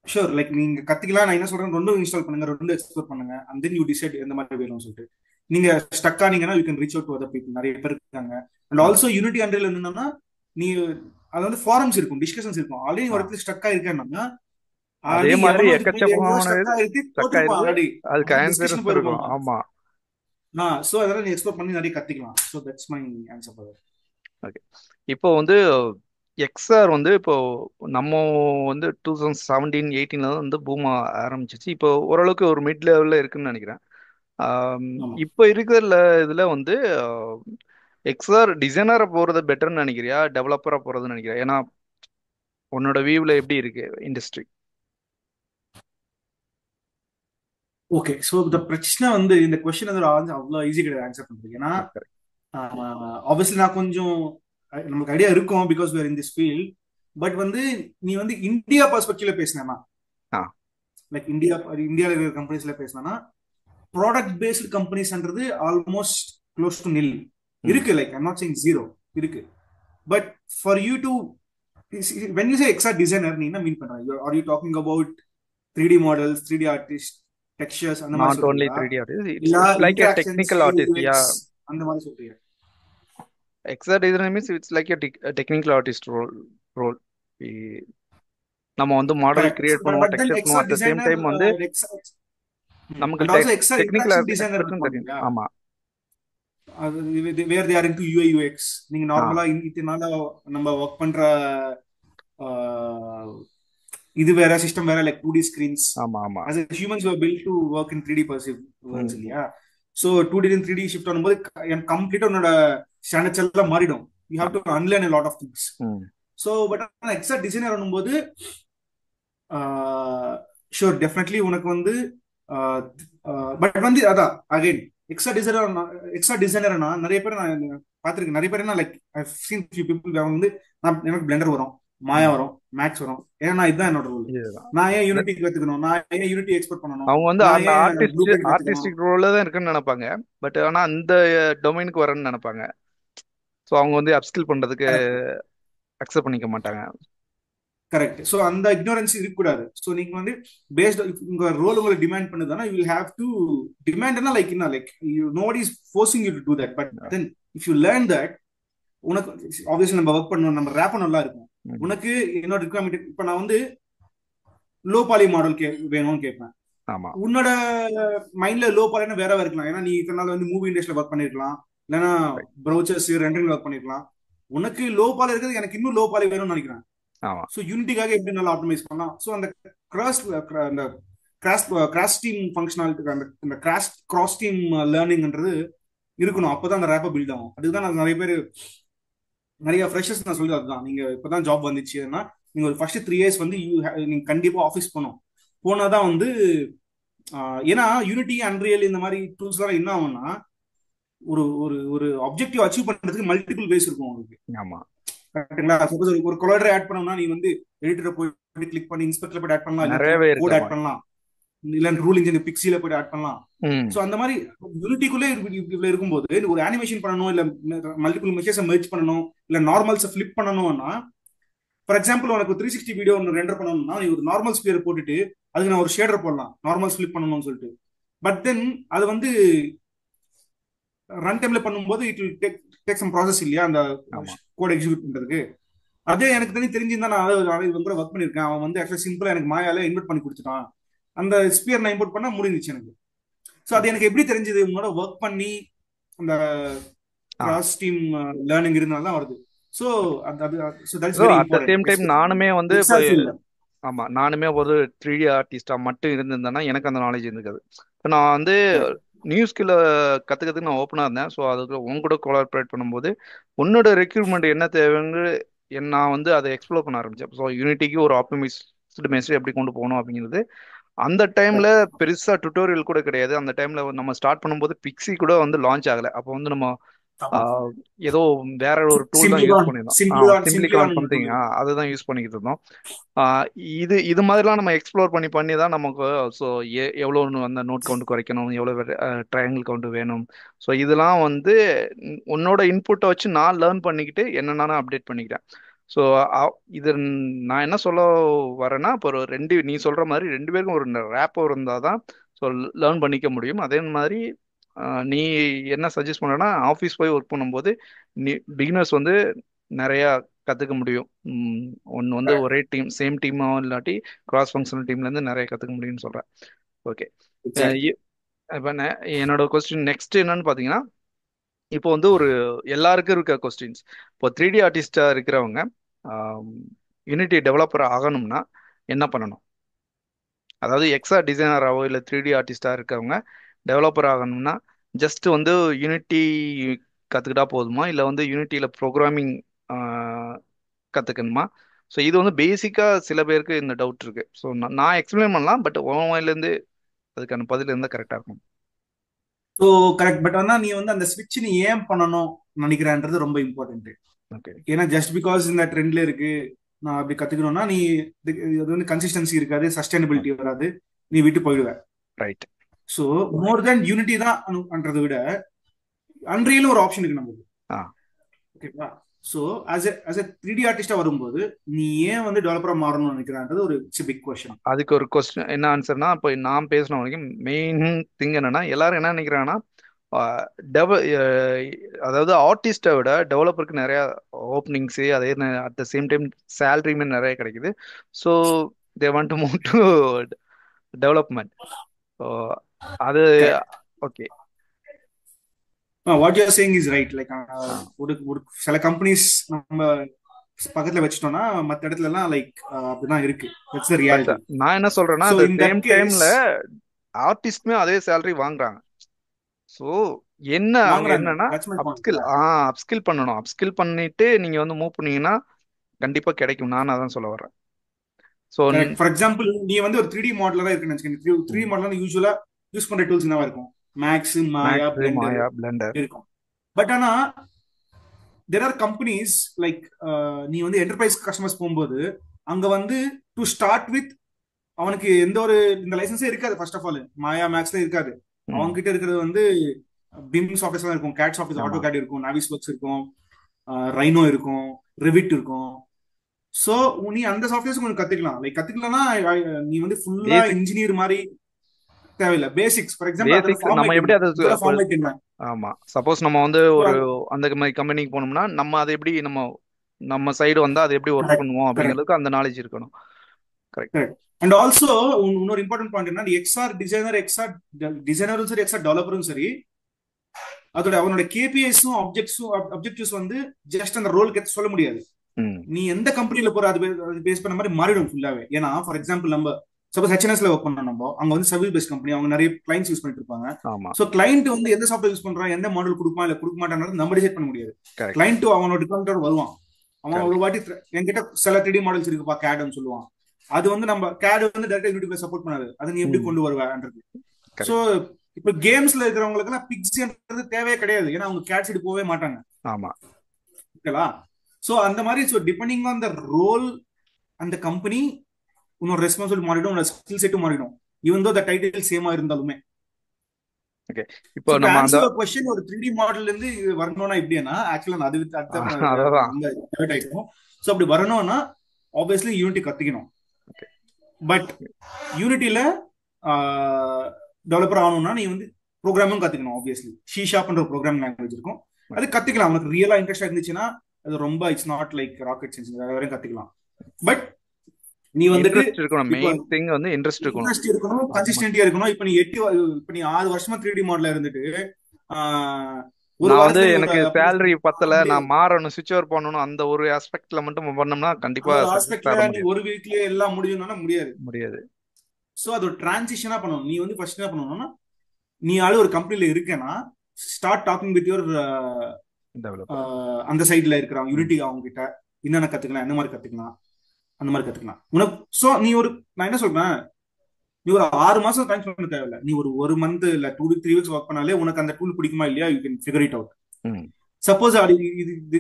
ஷூர் லைக் நீங்க கத்துக்கலாம். நான் என்ன சொல்றேன், ரெண்டும் இன்ஸ்டால் பண்ணுங்க, ரெண்டும் எக்ஸ்ப்ளோர் பண்ணுங்க, அண்ட் தென் யூ டிசைட் எந்த மாதிரி வேணும்னு சொல்லிட்டு. நீங்க ஸ்டக் ஆனீங்கன்னா you can reach out to other people, நிறைய பேர் இருக்காங்க. அண்ட் ஆமா. ஆல்சோ யூனிட்டி அண்ட்ரில் என்னன்னா, நீ அது வந்து ஃபாரம்ஸ் இருக்கும், டிஸ்கஷன்ஸ் இருக்கும். ஆல்ரெடி ஆ. ஒரு இடத்துல ஸ்டக் ஆயிருக்கேன்னா அதே ஆல்ரெடி மாதிரி எவனோ இதுக்கு முன்னாடி எங்கேயோ எக்கச்சக்கமான ஸ்டக் இது ஆயிருக்கு, ஸ்டக் தோத்துருப்பான் ஆயிருக்கு. ஆல்ரெடி. அதுக்கு அந்த டிஸ்கஷன் ஆன்சர்ஸ் இருக்கும். போயிருப்பாங்க. ஆமா. சோ அதெல்லாம் நீ எக்ஸ்ப்ளோர் பண்ணி நிறைய கத்துக்கலாம். So that's my answer for that. Okay. இப்போ வந்து எக்ஸ்ஆர் வந்து இப்போ நம்ம வந்து 2017-18 வந்து பூமா ஆரம்பிச்சிச்சு. இப்போ ஓரளவுக்கு ஒரு மிட் லெவல்ல இருக்குன்னு நினைக்கிறேன். ஆம், ஆமா. இப்போ இருக்கிற இதுல வந்து எக்ஸ்ஆர் டிசைனரா போறது பெட்டர்னு நினைக்கிறியா, டெவலப்பரா போறதுன்னு நினைக்கிறியா? ஏன்னா உன்னோட வியூல எப்படி இருக்கு இண்டஸ்ட்ரி? ஓகே, சோ இந்த பிரச்சனை வந்து இந்த கொஸ்டின் வந்து அவ்வளவு ஈஸி கிடையாது ஆன்சர் பண்றது. ஏன்னா ஆப்வியஸ்லி நான் கொஞ்சம் நமக்கு ஐடியா இருக்கும் because we are in this field. But வந்து நீ வந்து இந்தியா பெர்ஸ்பெக்டிவ்ல பேசினா, ஆ. லைக் இந்தியாவில் இருக்கிற கம்பெனிஸ்ல பேசினா, ப்ராடக்ட் பேஸ்டு கம்பெனிஸ்ன்றது almost close to nil hmm. இருக்கு. Like I'm not saying zero இருக்கு. But for you to when you say XR designer நீ என்ன மீன் பண்ற? Are you talking about 3D models, 3D artist, textures அந்த மாதிரி நாட் ஓன்லி சொல்றியா, 3D artist, இல்ல it's like a interactions, technical UI artist. UX Yeah. அந்த மாதிரி சொல்றியா? XR designer means it's like a technical artist role. We- நம்ம வந்து model correct. Create பண்ணுவோம், பட் தென் டெக்ஸ்சர் பண்ணுவோம். XR at the same designer, time வந்து நமக்கு and also XR technical interaction designer எக்ஸ்பர்ட்டும் இருப்பாங்க தெரியும். இல்லையா, ஆமா. அது where they are into UI UX. நீங்க ஆ. நார்மலா இதனால நம்ம ஒர்க் பண்ற ஆஹ், இது வேற சிஸ்டம் வேற, லைக் 2D screens. ஆமா. ஆமா. as a humans were built to work in 3D perceive worlds ம். இல்லையா. So 2D and 3D shift பண்ணும்போது கம்ப்ளீட்டா உன்னோட ஸ்டாண்டர்ட்ஸ் எல்லாம் மாறிடும். You have to unlearn a lot of things. ம். ஸோ பட் ஆனால் எக்ஸாக்ட் டிசைனர் பண்ணும்போது ஷூர் டெஃபினெட்லி உனக்கு வந்து பட் வந்து அதான் அகைன் எக்ஸா டிசைனர்னா நிறைய பேர் நான் பார்த்துருக்கேன். நிறைய பேர் என்ன like I seen few people வந்து எனக்கு பிளெண்டர் வரும், மாயா ம். வரும், மேக்ஸ் வரும். ஏன்னா இதுதான் என்னோட ரூல். இதுதான். நான் ஏன் யூனிட்டி கத்துக்கணும், நான் ஏன் யூனிட்டி எக்ஸ்போர்ட் பண்ணணும், அவங்க வந்து நான் அந்த ஏன் ப்ளூ பிரிண்ட் கத்துக்கணும். ஆர்டிஸ்டிக் ரோல்ல தான் இருக்குன்னு நினைப்பாங்க. பட் ஆனா அந்த டொமைனுக்கு வரேன்னு நினைப்பாங்க. ஸோ அவங்க வந்து அப்ஸ்கில் பண்றதுக்கு கரெக்ட். அக்செப்ட் பண்ணிக்க மாட்டாங்க. கரெக்ட். ஸோ அந்த இக்னோரன்ஸ் இருக்கக்கூடாது. ஸோ நீங்க வந்து பேஸ்ட் உங்க ரோல் உங்களை டிமாண்ட் பண்ணுதுன்னா யூ வில் ஹேவ் டு டிமாண்ட்னா லைக் என்ன like you nobody is forcing you to do that. But then if you learn that, உனக்கு ஆப்வியஸ்லி நம்ம ஒர்க் பண்ணணும், நம்ம ரேப் நல்லா இருக்கும். ம். உனக்கு என்னோட ரிக்வயர்மெண்ட் இப்போ நான் வந்து லோ பாலி மாடல் வேணும்னு கேட்பேன். ஆமா. உன்னோட மைண்ட்ல லோ பாலினா வேற இருக்கலாம். ஏன்னா நீ இதனால வந்து மூவி இண்டஸ்ட்ரியில ஒர்க் பண்ணிருக்கலாம், இல்லைன்னா Right. ப்ரௌச்சர்ஸ் ரெண்டரிங் ஒர்க் பண்ணிருக்கலாம். உனக்கு லோ பாலி இருக்கிறது எனக்கு இன்னும் லோ பாலி வேணும்னு நினைக்கிறேன். ஆமா. ஸோ யூனிட்டிக்காக எப்படி நல்லா ஆப்டிமைஸ் பண்ணலாம். ஸோ அந்த கிராஸ் அந்த கிராஸ் டீம் ஃபங்க்ஷனாலிட்டி, அந்த கிராஸ் டீம் லேர்னிங்ன்றது இருக்கணும். அப்பதான் அந்த ரேப்பை பில்ட் ஆகும். அதுதான் நான் நிறைய ஃப்ரெஷர்ஸ் நான் சொல்லி அதுதான், நீங்க இப்பதான் ஜாப் வந்துச்சுன்னா நீங்க ஒரு ஃபர்ஸ்ட் 3 இயர்ஸ் வந்து நீங்க கண்டிப்பா ஆஃபீஸ் போனாதான் வந்து ஏன்னா யூனிட்டி அன்ரியல் இந்த மாதிரி டூல்ஸ் எல்லாம் என்ன ஆகும்னா ஒரு ஒரு ஒரு ஆப்ஜெக்டிவ் அச்சீவ் பண்றதுக்கு மல்டிபிள் வேஸ் இருக்கும் உங்களுக்கு. ஆமா. கரெக்ட்டுங்களா? சப்போஸ் ஒரு கொலாய்டர் ஆட் பண்ணோம்னா நீ வந்து எடிட்டரை போய் கிளிக் பண்ணி இன்ஸ்பெக்டர்ல போய் ஆட் பண்ணலாம், இல்ல நிறையவே இருக்கு. கோட் ஆமா. ஆட் பண்ணலாம், இல்ல ரூல் இன்ஜின் பிக்ஸில போய் ஆட் பண்ணலாம். ம். சோ அந்த மாதிரி யூனிட்டிக்குள்ளே இவ்வளவு இருக்கும்போது ஒரு அனிமேஷன் பண்ணணும், இல்ல மல்டிபிள் மெஷர்ஸ் மெர்ஜ் பண்ணணும், இல்ல நார்மல்ஸ் ஃபிளிப் பண்ணணும்னா ஃபார் எக்ஸாம்பிள் உனக்கு 360 வீடியோ ஒன்று ரெண்டர் பண்ணணும்னா நீ ஒரு நார்மல் ஸ்பியர் போட்டுட்டு அதுக்கு நான் ஒரு ஷேடர் போடலாம் நார்மல் ஸ்பிளிட் பண்ணணும்னு சொல்லிட்டு. பட் தென் அது வந்து ரன் டைம்ல பண்ணும்போது it will take some process இல்லையா அந்த ஆமா. கோட் எக்ஸிக்யூட் பண்றதுக்கு. அதே எனக்கு தெரிஞ்சிருந்தா நான் அவன் கூட ஒர்க் பண்ணிருக்கேன். அவன் வந்து ஆக்சுவலா சிம்பிளா எனக்கு மாயால இன்வெர்ட் பண்ணி கொடுத்துட்டான். அந்த ஸ்பியர் நான் இம்போர்ட் பண்ணா முடிஞ்சிச்சு எனக்கு. ஸோ அது எனக்கு எப்படி தெரிஞ்சது? உன்னோட ஒர்க் பண்ணி அந்த ஆ கிராஸ் டீம் லேர்னிங் இருந்தால தான் வருது. ஸோ அது அது so that's so very at the same important time especially நானுமே வந்து இப்போ எக்ஸால் ஃபீல்ட்ல. ஆமா நானுமே ஒரு 3D ஆர்டிஸ்டா மட்டும் இருந்திருந்தேன்னா எனக்கு அந்த நாலேஜ் இருந்திருக்காது. இப்போ நான் வந்து கரெக்ட். நியூ ஸ்கில்ல கத்துக்கிறதுக்கு நான் ஓப்பனா இருந்தேன். ஸோ அதுக்கு உங்க கூட கோலாபரேட் பண்ணும்போது உன்னோட ரெக்யூர்மெண்ட் என்ன தேவைன்னு நான் வந்து அதை எக்ஸ்ப்ளோர் பண்ண ஆரம்பிச்சேன். ஸோ யூனிட்டிக்கு ஒரு ஆப்டிமைஸ்டு மெசேஜ் எப்படி கொண்டு போகணும் அப்படிங்கிறது அந்த டைம்ல பெருசா டுட்டோரியல் கூட கிடையாது. அந்த டைம்ல நம்ம ஸ்டார்ட் பண்ணும்போது பிக்ஸி கூட வந்து லான்ச் ஆகல. அப்போ வந்து நம்ம ஆமா. ஏதோ வேற ஒரு டூல் தான் யூஸ் சிம்பிளான் பண்ணியிருந்தோம். சிம்பிளான் சிம்ப்ளிகான் சம்திங் டூல். அதுதான் யூஸ் பண்ணிக்கிட்டு இருந்தோம். இது இது மாதிரிலாம் நம்ம எக்ஸ்ப்ளோர் பண்ணி பண்ணி தான் நமக்கு ஸோ எவ்வளோ அந்த நோட் கவுண்ட் குறைக்கணும், எவ்வளோ ட்ரையாங்கிள் கவுண்ட் வேணும். ஸோ இதெல்லாம் வந்து உன்னோட இன்புட்டை வச்சு நான் லேர்ன் பண்ணிக்கிட்டு என்னென்ன அப்டேட் பண்ணிக்கிட்டேன். ஸோ இது நான் என்ன சொல்ல வரேன்னா இப்போ ஒரு நீ சொல்ற மாதிரி ரெண்டு பேருக்கும் ஒரு ரேப்போ இருந்தால் தான் ஸோ லேர்ன் பண்ணிக்க முடியும். அதே மாதிரி நீ என்ன சஜஸ்ட் பண்ணனா ஆஃபீஸ் போய் ஒர்க் பண்ணும்போது நீ பிகினர்ஸ் வந்து நிறைய கற்றுக்க முடியும். ஒன்று வந்து ஒரே டீம் சேம் டீமாக இல்லாட்டி கிராஸ் ஃபங்க்ஷனல் டீம்லேருந்து நிறைய கற்றுக்க முடியும்னு சொல்கிறேன். ஓகே. எக்ஸாக்ட்லி. இப்போ என்னோட கொஸ்டின் நெக்ஸ்ட் என்னன்னு பார்த்தீங்கன்னா இப்போ வந்து ஒரு எல்லாருக்கும் இருக்க கொஸ்டின்ஸ். இப்போ 3D ஆர்டிஸ்டா இருக்கிறவங்க யூனிட்டி டெவலப்பர் ஆகணும்னா என்ன பண்ணணும்? அதாவது எக்ஸா டிசைனராகவோ இல்லை 3D ஆர்டிஸ்டா இருக்கவங்க டெவலப்பர் ஆகணும்னா ஜஸ்ட் வந்து யூனிட்டி கற்றுக்கிட்டா போதுமா, இல்லை வந்து யூனிட்டியில் ப்ரோக்ராமிங் கற்றுக்கணுமா? ஸோ இது வந்து பேசிக்காக சில பேருக்கு இந்த டவுட் இருக்கு. ஸோ நான் எக்ஸ்பிளைன் பண்ணலாம், பட் உன் வாயிலேருந்து அதுக்கான பதில் இருந்தால் கரெக்டாக இருக்கும். So correct. பட் ஆனா நீ வந்து அந்த ஸ்விட்ச் நீ ஏன் பண்ணணும் நினைக்கிறேன்றது ரொம்ப இம்பார்ட்டன்ட். ஓகே. ஏன்னா ஜஸ்ட் பிகாஸ் இந்த ட்ரெண்ட்ல இருக்கு நான் அப்படி கத்துக்கணும்னா நீ அது வந்து கன்சிஸ்டன்சி இருக்காது, சஸ்டைனபிலிட்டி வராது, நீ விட்டு போயிடுவ. ரைட். ஸோ மோர் தென் யூனிட்டி தான் பண்றதை விட அன்ரியலும் ஒரு ஆப்ஷன் இருக்கு நமக்கு. ஆ ஓகேவா? ஸோ as a 3D ஆர்டிஸ்டா வரும்போது நீ ஏன் வந்து டெவலப்பரா மாறணும்னு நினைக்கிறான்றது ஒரு பிக் கொஸ்டின். அதுக்கு ஒரு கொஸ்டின் என்ன ஆன்சர்னா இப்போ நான் பேசின வரைக்கும் மெயின் திங் என்னன்னா எல்லாரும் என்ன நினைக்கிறாங்கன்னா ஆஹ் டெவ அஹ் அதாவது ஆர்டிஸ்டை விட டெவலப்பருக்கு நிறைய ஓப்பனிங்ஸு அதே அட் த சேம் டைம் சேலரியுமே நிறைய கிடைக்குது. So they want to move to development. So அது okay. What you're saying is right. Like ah ஒரு ஒரு சில கம்பெனிஸ் நம்ம பக்கத்துல வச்சுட்டோம்னா மற்ற இடத்துல எல்லாம் லைக் அப்படிதான் இருக்கு. That's the but reality. நான் என்ன சொல்றேன்னா ஸோ அந்த இன் தட் சேம் கேஸ் டைம்ல ஆர்டிஸ்ட்மே அதே சேலரி வாங்குறாங்க. ஸோ என்ன அங்க வாங்குறாங்க. என்னன்னா தட்ஸ் மை பாயிண்ட். அப்ஸ்கில் பண்ணணும். அப்ஸ்கில் பண்ணிட்டு நீங்க வந்து மூவ் பண்ணீங்கன்னா கண்டிப்பா கிடைக்கும். நான் அதான் சொல்ல வர்றேன். So correct. ஃபார் எக்ஸாம்பிள் நீ வந்து ஒரு 3D மாடலரா இருக்குன்னு வச்சுக்கோங்க. 3D மாடலர் யூஸ்வலா யூஸ் பண்ற டூல்ஸ் என்னவா இருக்கும்? மேக்ஸ், மாயா, மேக்ஸ், பிளெண்டர் மாயா, பிளெண்டர். இருக்கும். பட் ஆனா தெர் ஆர் கம்பெனிஸ் லைக் நீ வந்து என்டர்பிரைஸ் கஸ்டமர்ஸ் போகும்போது அங்க வந்து டு ஸ்டார்ட் வித் அவனுக்கு எந்த ஒரு இந்த லைசன்ஸே இருக்காது. ஃபர்ஸ்ட் ஆஃப் ஆல் மாயா மேக்ஸ்ல இருக்காது. அவங்க கிட்ட இருக்கிறது வந்து பிம் சாஃப்ட்வேர்ஸ் தான் இருக்கும், கேட் சாஃப்ட்வேர், ஆட்டோ ஆமா. கேட் இருக்கும், நாவிஸ் ஒர்க்ஸ் இருக்கும், ரைனோ இருக்கும், ரிவிட் இருக்கும். சோ நீ அந்த சாஃப்ட்வேர்ஸ் கொஞ்சம் கத்துக்கலாம். லைக் கத்துக்கலன்னா நீ வந்து ஃபுல்லா பேசிக் இன்ஜினியர் மாதிரி தேவையில்லை. பேசிக்ஸ் ஃபார் எக்ஸாம்பிள் அதோட பேசிக்ஸ் நம்ம ஃபார்மேட் எப்படி என்ன, அதை இதோட ஃபார்மேட் என்ன. ஆமா சப்போஸ் நம்ம வந்து ஒரு அந்த மாதிரி கம்பெனிக்கு போனோம்னா நம்ம அதை எப்படி நம்ம சைடு வந்தா அதை எப்படி ஒர்க் கரெக்ட். பண்ணுவோம் கரெக்ட். அப்படிங்கிறதுக்கு அந்த நாலேஜ் இருக்கணும். கரெக்ட். கரெக்ட். அண்ட் ஆல்சோ இன்னொரு இம்பார்ட்டன்ட் பாயிண்ட் என்ன, எக்ஸ்ஆர் டிசைனர், எக்ஸ்ஆர் டிசைனரும் சரி, எக்ஸ்ஆர் டெவலப்பரும் சரி, அதோட அவனோட கேபிஐஸும் அப்ஜெக்டிவ்ஸ் வந்து ஜஸ்ட் அந்த ரோலுக்கு சொல்ல முடியாது. ம் நீ எந்த கம்பெனில போற அது பேஸ் பண்ண மாதிரி மாறிடும் ஃபுல்லாவே. ஏன்னா ஃபார் எக்ஸாம்பிள் நம்ம சப்போஸ் ஹெச்என்எஸ்ல ஒர்க் பண்ணோம், நம்ம அங்க வந்து சர்வீஸ் பேஸ்ட் கம்பெனி, அவங்க நிறைய கிளைண்ட்ஸ் யூஸ் பண்ணிட்டு இருப்பாங்க. ஆமா. சோ கிளைண்ட் வந்து எந்த சாஃப்ட்வேர் யூஸ் பண்றான், எந்த மாடல் கொடுப்பான் இல்ல கொடுக்க மாட்டான்றது நம்ம டிசைட் பண்ண முடியாது. கரெக்ட். கிளைண்ட் அவனோட டிபார்ட்மெண்ட் வருவான், அவன் ஒரு கரெக்ட். வாட்டி என்கிட்ட சில 3D மாடல்ஸ் இருக்குப்பா கேட்னு சொல்லுவான். அது வந்து நம்ம கேட் வந்து டைரக்டா யூடியூப்ல சப்போர்ட் பண்ணாது. அது நீ எப்படி ம் கொண்டு வருவேன்றது. So correct. இப்ப கேம்ஸ்ல இருக்கிறவங்களுக்கு எல்லாம் பிக்ஸ்ன்றது தேவையே கிடையாது. ஏன்னா அவங்க கேட் சைடு போகவே மாட்டாங்க. ஆமா. ஓகேவா? சோ அந்த மாதிரி so depending on the role அந்த கம்பெனி உன்னோட ரெஸ்பான்சிபிலிட்டி மாறிடும், உன்னோட ஸ்கில் செட்டும் மாறிடும், ஈவன் தோ த டைட்டில் சேமா இருந்தாலுமே. ஓகே. சோ இப்போ டு நம்ம அந்த ஆன்சர் யுவர் கொஸ்டின், ஒரு 3D மாடல்ல இருந்து இது வரணும்னா எப்படின்னா, ஆக்சுவலா அது அடுத்த அதான் ரொம்ப ஹர்ட் ஆயிடும். சோ அப்படி வரணும்னா ஆப்வியஸ்லி யூனிட்டி கத்துக்கணும். ஓகே. பட் யூனிட்டில டெவலப்பர் ஆகணும்னா நீ வந்து ப்ரோக்ராமும் கத்துக்கணும். ஆப்வியஸ்லி சி ஷார்ப்ன்ற ஒரு ப்ரோக்ராம் லாங்குவேஜ் இருக்கும், அது கத்துக்கலாம். உனக்கு ரியலா இன்ட்ரெஸ்டா இருந்துச்சுன்னா அது ரொம்ப it's not like rocket science, வேற வரையும் கத்துக்கலாம். பட் நீ வந்துட்டு இன்ட்ரெஸ்ட் இருக்கணும், இப்போ மெயின் திங் வந்து இன்ட்ரெஸ்ட் இருக்கணும். இன்ட்ரெஸ்ட் இருக்கணும், அந்த மாதிரி கன்சிஸ்டன்டியா இருக்கணும். இப்ப நீ 6 வருஷமா 3D மாடல்ல இருந்துட்டு ஒரு நான் வந்து வாரத்துல நீ ஒரு எனக்கு application சேலரி பண்ண பத்தல, முடியாது. நான் மாறணும், சுவிட்ச் ஓவர் பண்ணணும், அந்த ஒரு ஆஸ்பெக்ட்ல மட்டும் பண்ணோம்னா கண்டிப்பா அந்த ஒரு சக்சஸ் ஆஸ்பெக்ட்ல ஆக நீ முடியாது. ஒரு வீக்லயே எல்லாம் முடியும்னா முடியாது. முடியாது. சோ அது ஒரு டிரான்சிஷனா பண்ணணும். நீ வந்து ஃபர்ஸ்ட் என்ன பண்ணணும்னா, நீ ஒரு கம்பெனில இருக்கேன்னா start talking with your developer. அந்த சைட்ல இருக்கிறவங்க யூனிட்டி அவங்க கிட்ட என்னென்ன கத்துக்கலாம், என்ன மாதிரி கத்துக்கலாம், அந்த மாதிரி கத்துக்கலாம். உனக்கு சோ நீ நான் என்ன சொல்றேன், நீ ஒரு 6 மாசம் டைம் பண்ண தேவையில்ல. நீ ஒரு மந்த் இல்ல 2 to 3 weeks ஒர்க் பண்ணாலே உனக்கு அந்த டூல் பிடிக்குமா இல்லையா you can figure it out. Suppose அது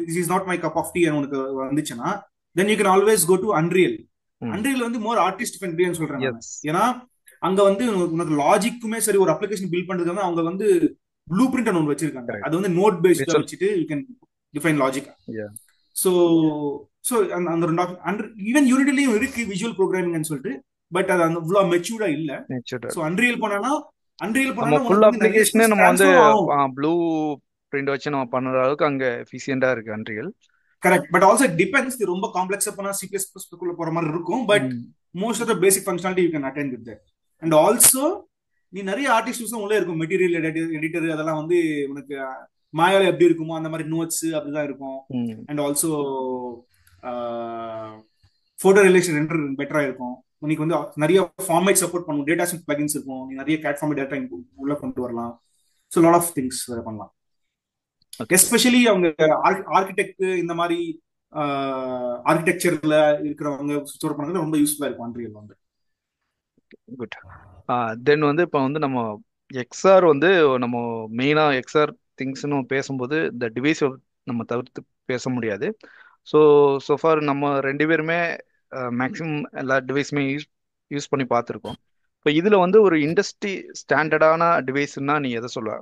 this is not my cup of tea உனக்கு வந்துச்சுன்னா then you can always go to Unreal. Unreal வந்து மோர் ஆர்டிஸ்ட் ஃப்ரெண்ட்லின்னு சொல்றேன் நான். ஏன்னா அங்க வந்து உனக்கு லாஜிக்குமே சரி, ஒரு அப்ளிகேஷன் பில்ட் பண்றதுக்கு அவங்க வந்து ப்ளூ பிரிண்ட் ஒன்று வச்சிருக்காங்க. அது வந்து நோட் பேஸ்டா வச்சுட்டு you can define logic. So so அந்த ரெண்டு ஈவன் யூனிட்டிலையும் இருக்கு விஷுவல் ப்ரோக்ராமிங்னு சொல்லிட்டு, பட் அது அந்த இவ்வளோ மெச்சூர்டா இல்ல. ஸோ அன்ரியல் பண்ணனா நம்ம ஃபுல் உனக்கு வந்து நிறைய அப்ளிகேஷனே ஸ்கில்ஸ் நம்ம வந்து ட்ரான்ஸ்ஃபர் ஆகும். ப்ளூ பிரிண்ட் வச்சு நம்ம பண்ற அளவுக்கு அங்க எஃபிஷியண்டா இருக்கு Unreal. Correct. But also depends, ரொம்ப காம்ப்ளெக்ஸா போனா C++ குள்ள போற மாதிரி இருக்கும். But most of the basic functionality you can attend with that. And also நீ நிறைய ஆர்டிஸ்ட் உள்ள இருக்கும். மெட்டீரியல் எடிட்டர் அதெல்லாம் வந்து உனக்கு மாயால எப்படி இருக்குமோ அந்த மாதிரி நோட்ஸ் அப்படிதான் இருக்கும். And also photo relation render பெட்டரா இருக்கும். உனக்கு வந்து நிறைய ஃபார்மேட் சப்போர்ட் பண்ணும், டேட்டா செட் பிளகின்ஸ் இருக்கும், நீ நிறைய கேட் ஃபார்மேட் டேட்டா உள்ள கொண்டு வரலாம். ஸோ லாட் ஆஃப் திங்ஸ் பண்ணலாம். எஸ்பெஷலி அவங்க ஆர்கிடெக்ட் இந்த மாதிரி ஆர்கிடெக்சர்ல இருக்கிறவங்க ஸ்டோர் பண்ணது ரொம்ப யூஸ்ஃபுல்லா இருக்கும் அன்ரியல் வந்து. குட். தென் வந்து இப்போ வந்து நம்ம எக்ஸ்ஆர் வந்து நம்ம மெயினா எக்ஸ்ஆர் திங்ஸ்னு பேசும்போது இந்த டிவைஸ் நம்ம தவிர்த்து பேச முடியாது. ஸோ ஃபார் நம்ம 2 பேருமே மேக்ஸிமம் எல்லா டிவைஸுமே யூஸ் பண்ணி பார்த்துருக்கோம். இப்போ இதில் வந்து ஒரு இண்டஸ்ட்ரி ஸ்டாண்டர்டான டிவைஸ்னா நீ எதை சொல்லுவ?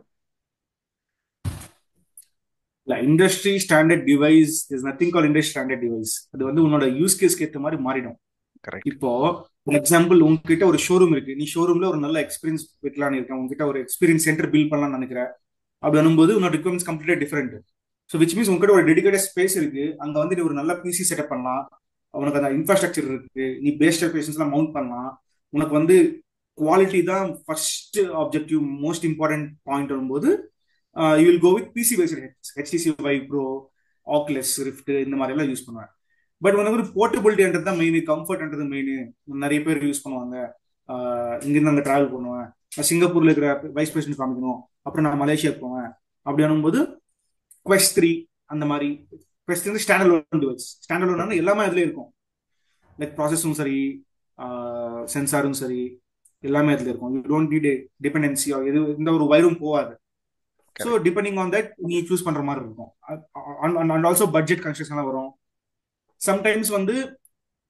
Industry standard device is nothing call industry standard device. அது வந்து உன்னோட யூஸ் கேஸ்க்கு ஏற்ற மாதிரி மாறிடும். இப்போ ஃபார் எக்ஸாம்பிள் உங்ககிட்ட ஒரு ஷோரூம் இருக்கு, நீ ஷோரூம்ல ஒரு நல்ல எக்ஸ்பீரியன்ஸ் வைக்கலான்னு இருக்கேன், உங்ககிட்ட ஒரு எக்ஸ்பீரியன்ஸ் சென்டர் பில்ட் பண்ணலாம்னு நினைக்கிறேன். அப்படி அனும்போது உன்னோட ரிக்வயர்மெண்ட்ஸ் கம்ப்ளீட்டா டிஃபரெண்ட். ஸோ விச் மீன்ஸ் உங்ககிட்ட ஒரு டெடிகேட்டட் ஸ்பேஸ் இருக்கு, அங்க வந்து நீ ஒரு நல்ல பிசி செட்டப் பண்ணலாம், உனக்கு அந்த இன்ஃப்ராஸ்ட்ரக்சர் இருக்கு, நீ பேஸ்ட் அப்ளிகேஷன்ஸ் எல்லாம் மவுண்ட் பண்ணலாம். உனக்கு வந்து குவாலிட்டி தான் first objective, most important point வரும்போது you will go with PC based HTC Vive Pro, Oculus Rift இந்த மாதிரி எல்லாம் யூஸ் பண்ணுவேன். பட் உனக்கு ஒரு போர்ட்டபிலிட்டின்றது தான் மெயின், கம்ஃபர்ட்ன்றது மெயின். நிறைய பேர் யூஸ் பண்ணுவாங்க. இங்கிருந்து அங்கே டிராவல் பண்ணுவேன், சிங்கப்பூர்ல இருக்கிற வைஸ் பிரசிடென்ட் காமிக்கணும், அப்புறம் நான் மலேசியாவுக்கு போவேன். அப்படி அனும்போது Quest 3 அந்த மாதிரி. Quest 3 standard loan device. Standard loan எல்லாமே அதுல இருக்கும். லைக் ப்ராசஸும் சரி, சென்சாரும் சரி, எல்லாமே அதுல இருக்கும். யூ டோன்ட் நீட் டிபெண்டன்சி, எது இந்த ஒரு வயரும் போகாது. ஸோ டிபெண்டிங் ஆன் தட் நீ சூஸ் பண்ற மாதிரி இருக்கும். அண்ட் ஆல்சோ பட்ஜெட் கன்ஸ்ட்ரக்ஷன்லாம் வரும். சம்டைம்ஸ் வந்து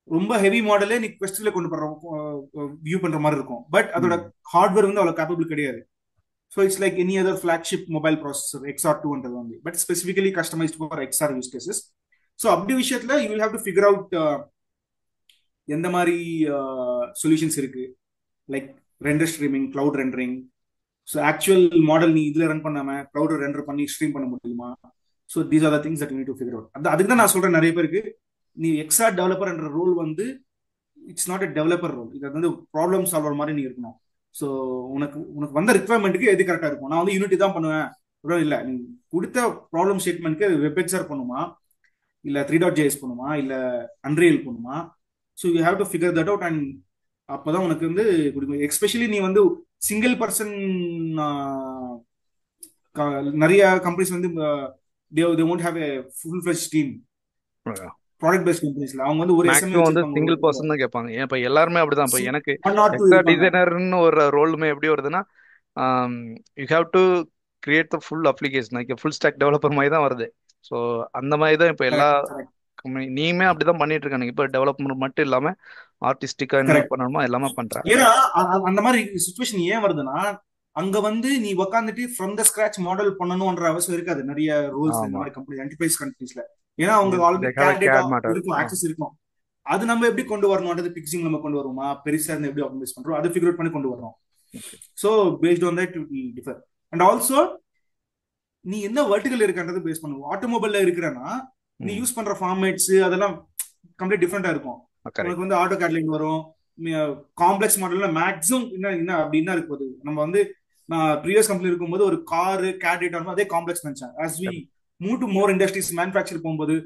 ரொம்ப ஹெவி மாடலே நீ Questல கொண்டு போற வியூ பண்ற மாதிரி இருக்கும். பட் அதோட ஹார்ட்வேர் வந்து அவ்வளவு கேப்பபிள் கிடையாது. So it's like any other flagship mobile processor, XR2 only, but specifically customized for XR use cases. So அப்படி விஷயத்துல you will have to figure out எந்த மாதிரி சொல்யூஷன்ஸ் இருக்கு, like render streaming, cloud rendering. So actual model நீ இதுல run பண்ணாம cloud render பண்ணி stream பண்ண முடியுமா? So these are the things that you need to figure out. அதுக்கு தான் நான் சொல்றேன் நிறைய பேருக்கு, நீ XR டெவலப்பர் என்ற ரோல் வந்து it's not a developer role. இது வந்து ப்ராப்ளம் சால்வர் மாதிரி நீ இருக்கணும். ஸோ உனக்கு வந்த ரிக்வயர்மெண்ட்டுக்கு எது கரெக்டாக இருக்கும். நான் வந்து யூனிட்டி தான் பண்ணுவேன் இல்லை, நீ கொடுத்த ப்ராப்ளம் ஸ்டேட்மெண்ட்க்கு வெப்எக்ஸ்ஆர் பண்ணுமா, இல்லை 3.js பண்ணுமா, இல்லை அன்ரியல் பண்ணுமா? So you have to figure that out. And அப்போதான் உனக்கு வந்து கொடுக்கும். எஸ்பெஷலி நீ வந்து சிங்கிள் பர்சன், நிறைய கம்பெனிஸ் வந்து they won't have a full fledged team. Product based கம்பெனிஸ்ல அவங்க வந்து ஒரு எஸ்எம்ஏ வந்து சிங்கிள் பர்சன் தான் கேட்பாங்க. இப்ப எல்லாருமே அப்படிதான். இப்ப எனக்கு டிசைனர்னு ஒரு ரோலுமே எப்படி வருதுன்னா, you have to create the full application, like full stock developer மாதிரி தான் வருது. ஸோ அந்த மாதிரி தான் இப்போ எல்லா கம்பெனி நீயுமே அப்படிதான் பண்ணிட்டு இருக்காங்க. இப்போ டெவலப்மெண்ட் மட்டும் இல்லாம ஆர்டிஸ்டிக்கா என்ன பண்ணணுமோ எல்லாமே பண்றேன். ஏன்னா அந்த மாதிரி சுச்சுவேஷன் ஏன் வருதுன்னா, அங்க வந்து நீ உட்காந்துட்டு ஃப்ரம் த ஸ்கிராச் மாடல் பண்ணணும்ன்ற அவசியம் இருக்காது நிறைய ரோல்ஸ் இந்த மாதிரி கம்பெனி, என்டர்பிரைஸ் கம்பெனிஸ்ல. ஏன்னா அவங்க ஆல்ரெடி இருக்கும், ஆக்சஸ் இருக்கும். அது நம்ம எப்படி கொண்டு வரணும்ன்றது பிக்சிங் நம்ம கொண்டு வருவோமா, பெருசா இருந்து எப்படி ஆப்டிமைஸ் பண்றோம், அதை ஃபிகர் அவுட் பண்ணி கொண்டு வரணும். Okay. So based on that it will differ. And also நீ என்ன வெர்டிகல் இருக்கன்றது பேஸ் பண்ணுவோம். ஆட்டோமொபைல்ல இருக்கிறனா நீ யூஸ் பண்ற ஃபார்மேட்ஸ் அதெல்லாம் கம்ப்ளீட் டிஃப்ரெண்டா இருக்கும். கரெக்ட். உனக்கு வந்து ஆட்டோ கேட்லிங் வரும், காம்ப்ளெக்ஸ் மாடல்ல மேக்ஸிமம் என்ன அப்படின்னா இருக்குது. நம்ம வந்து நான் ப்ரீவியஸ் கம்பெனி இருக்கும்போது ஒரு காரு கேட் அதே காம்ப்ளெக்ஸ் நினைச்சேன். As we move to more industries manufacture போகும்போது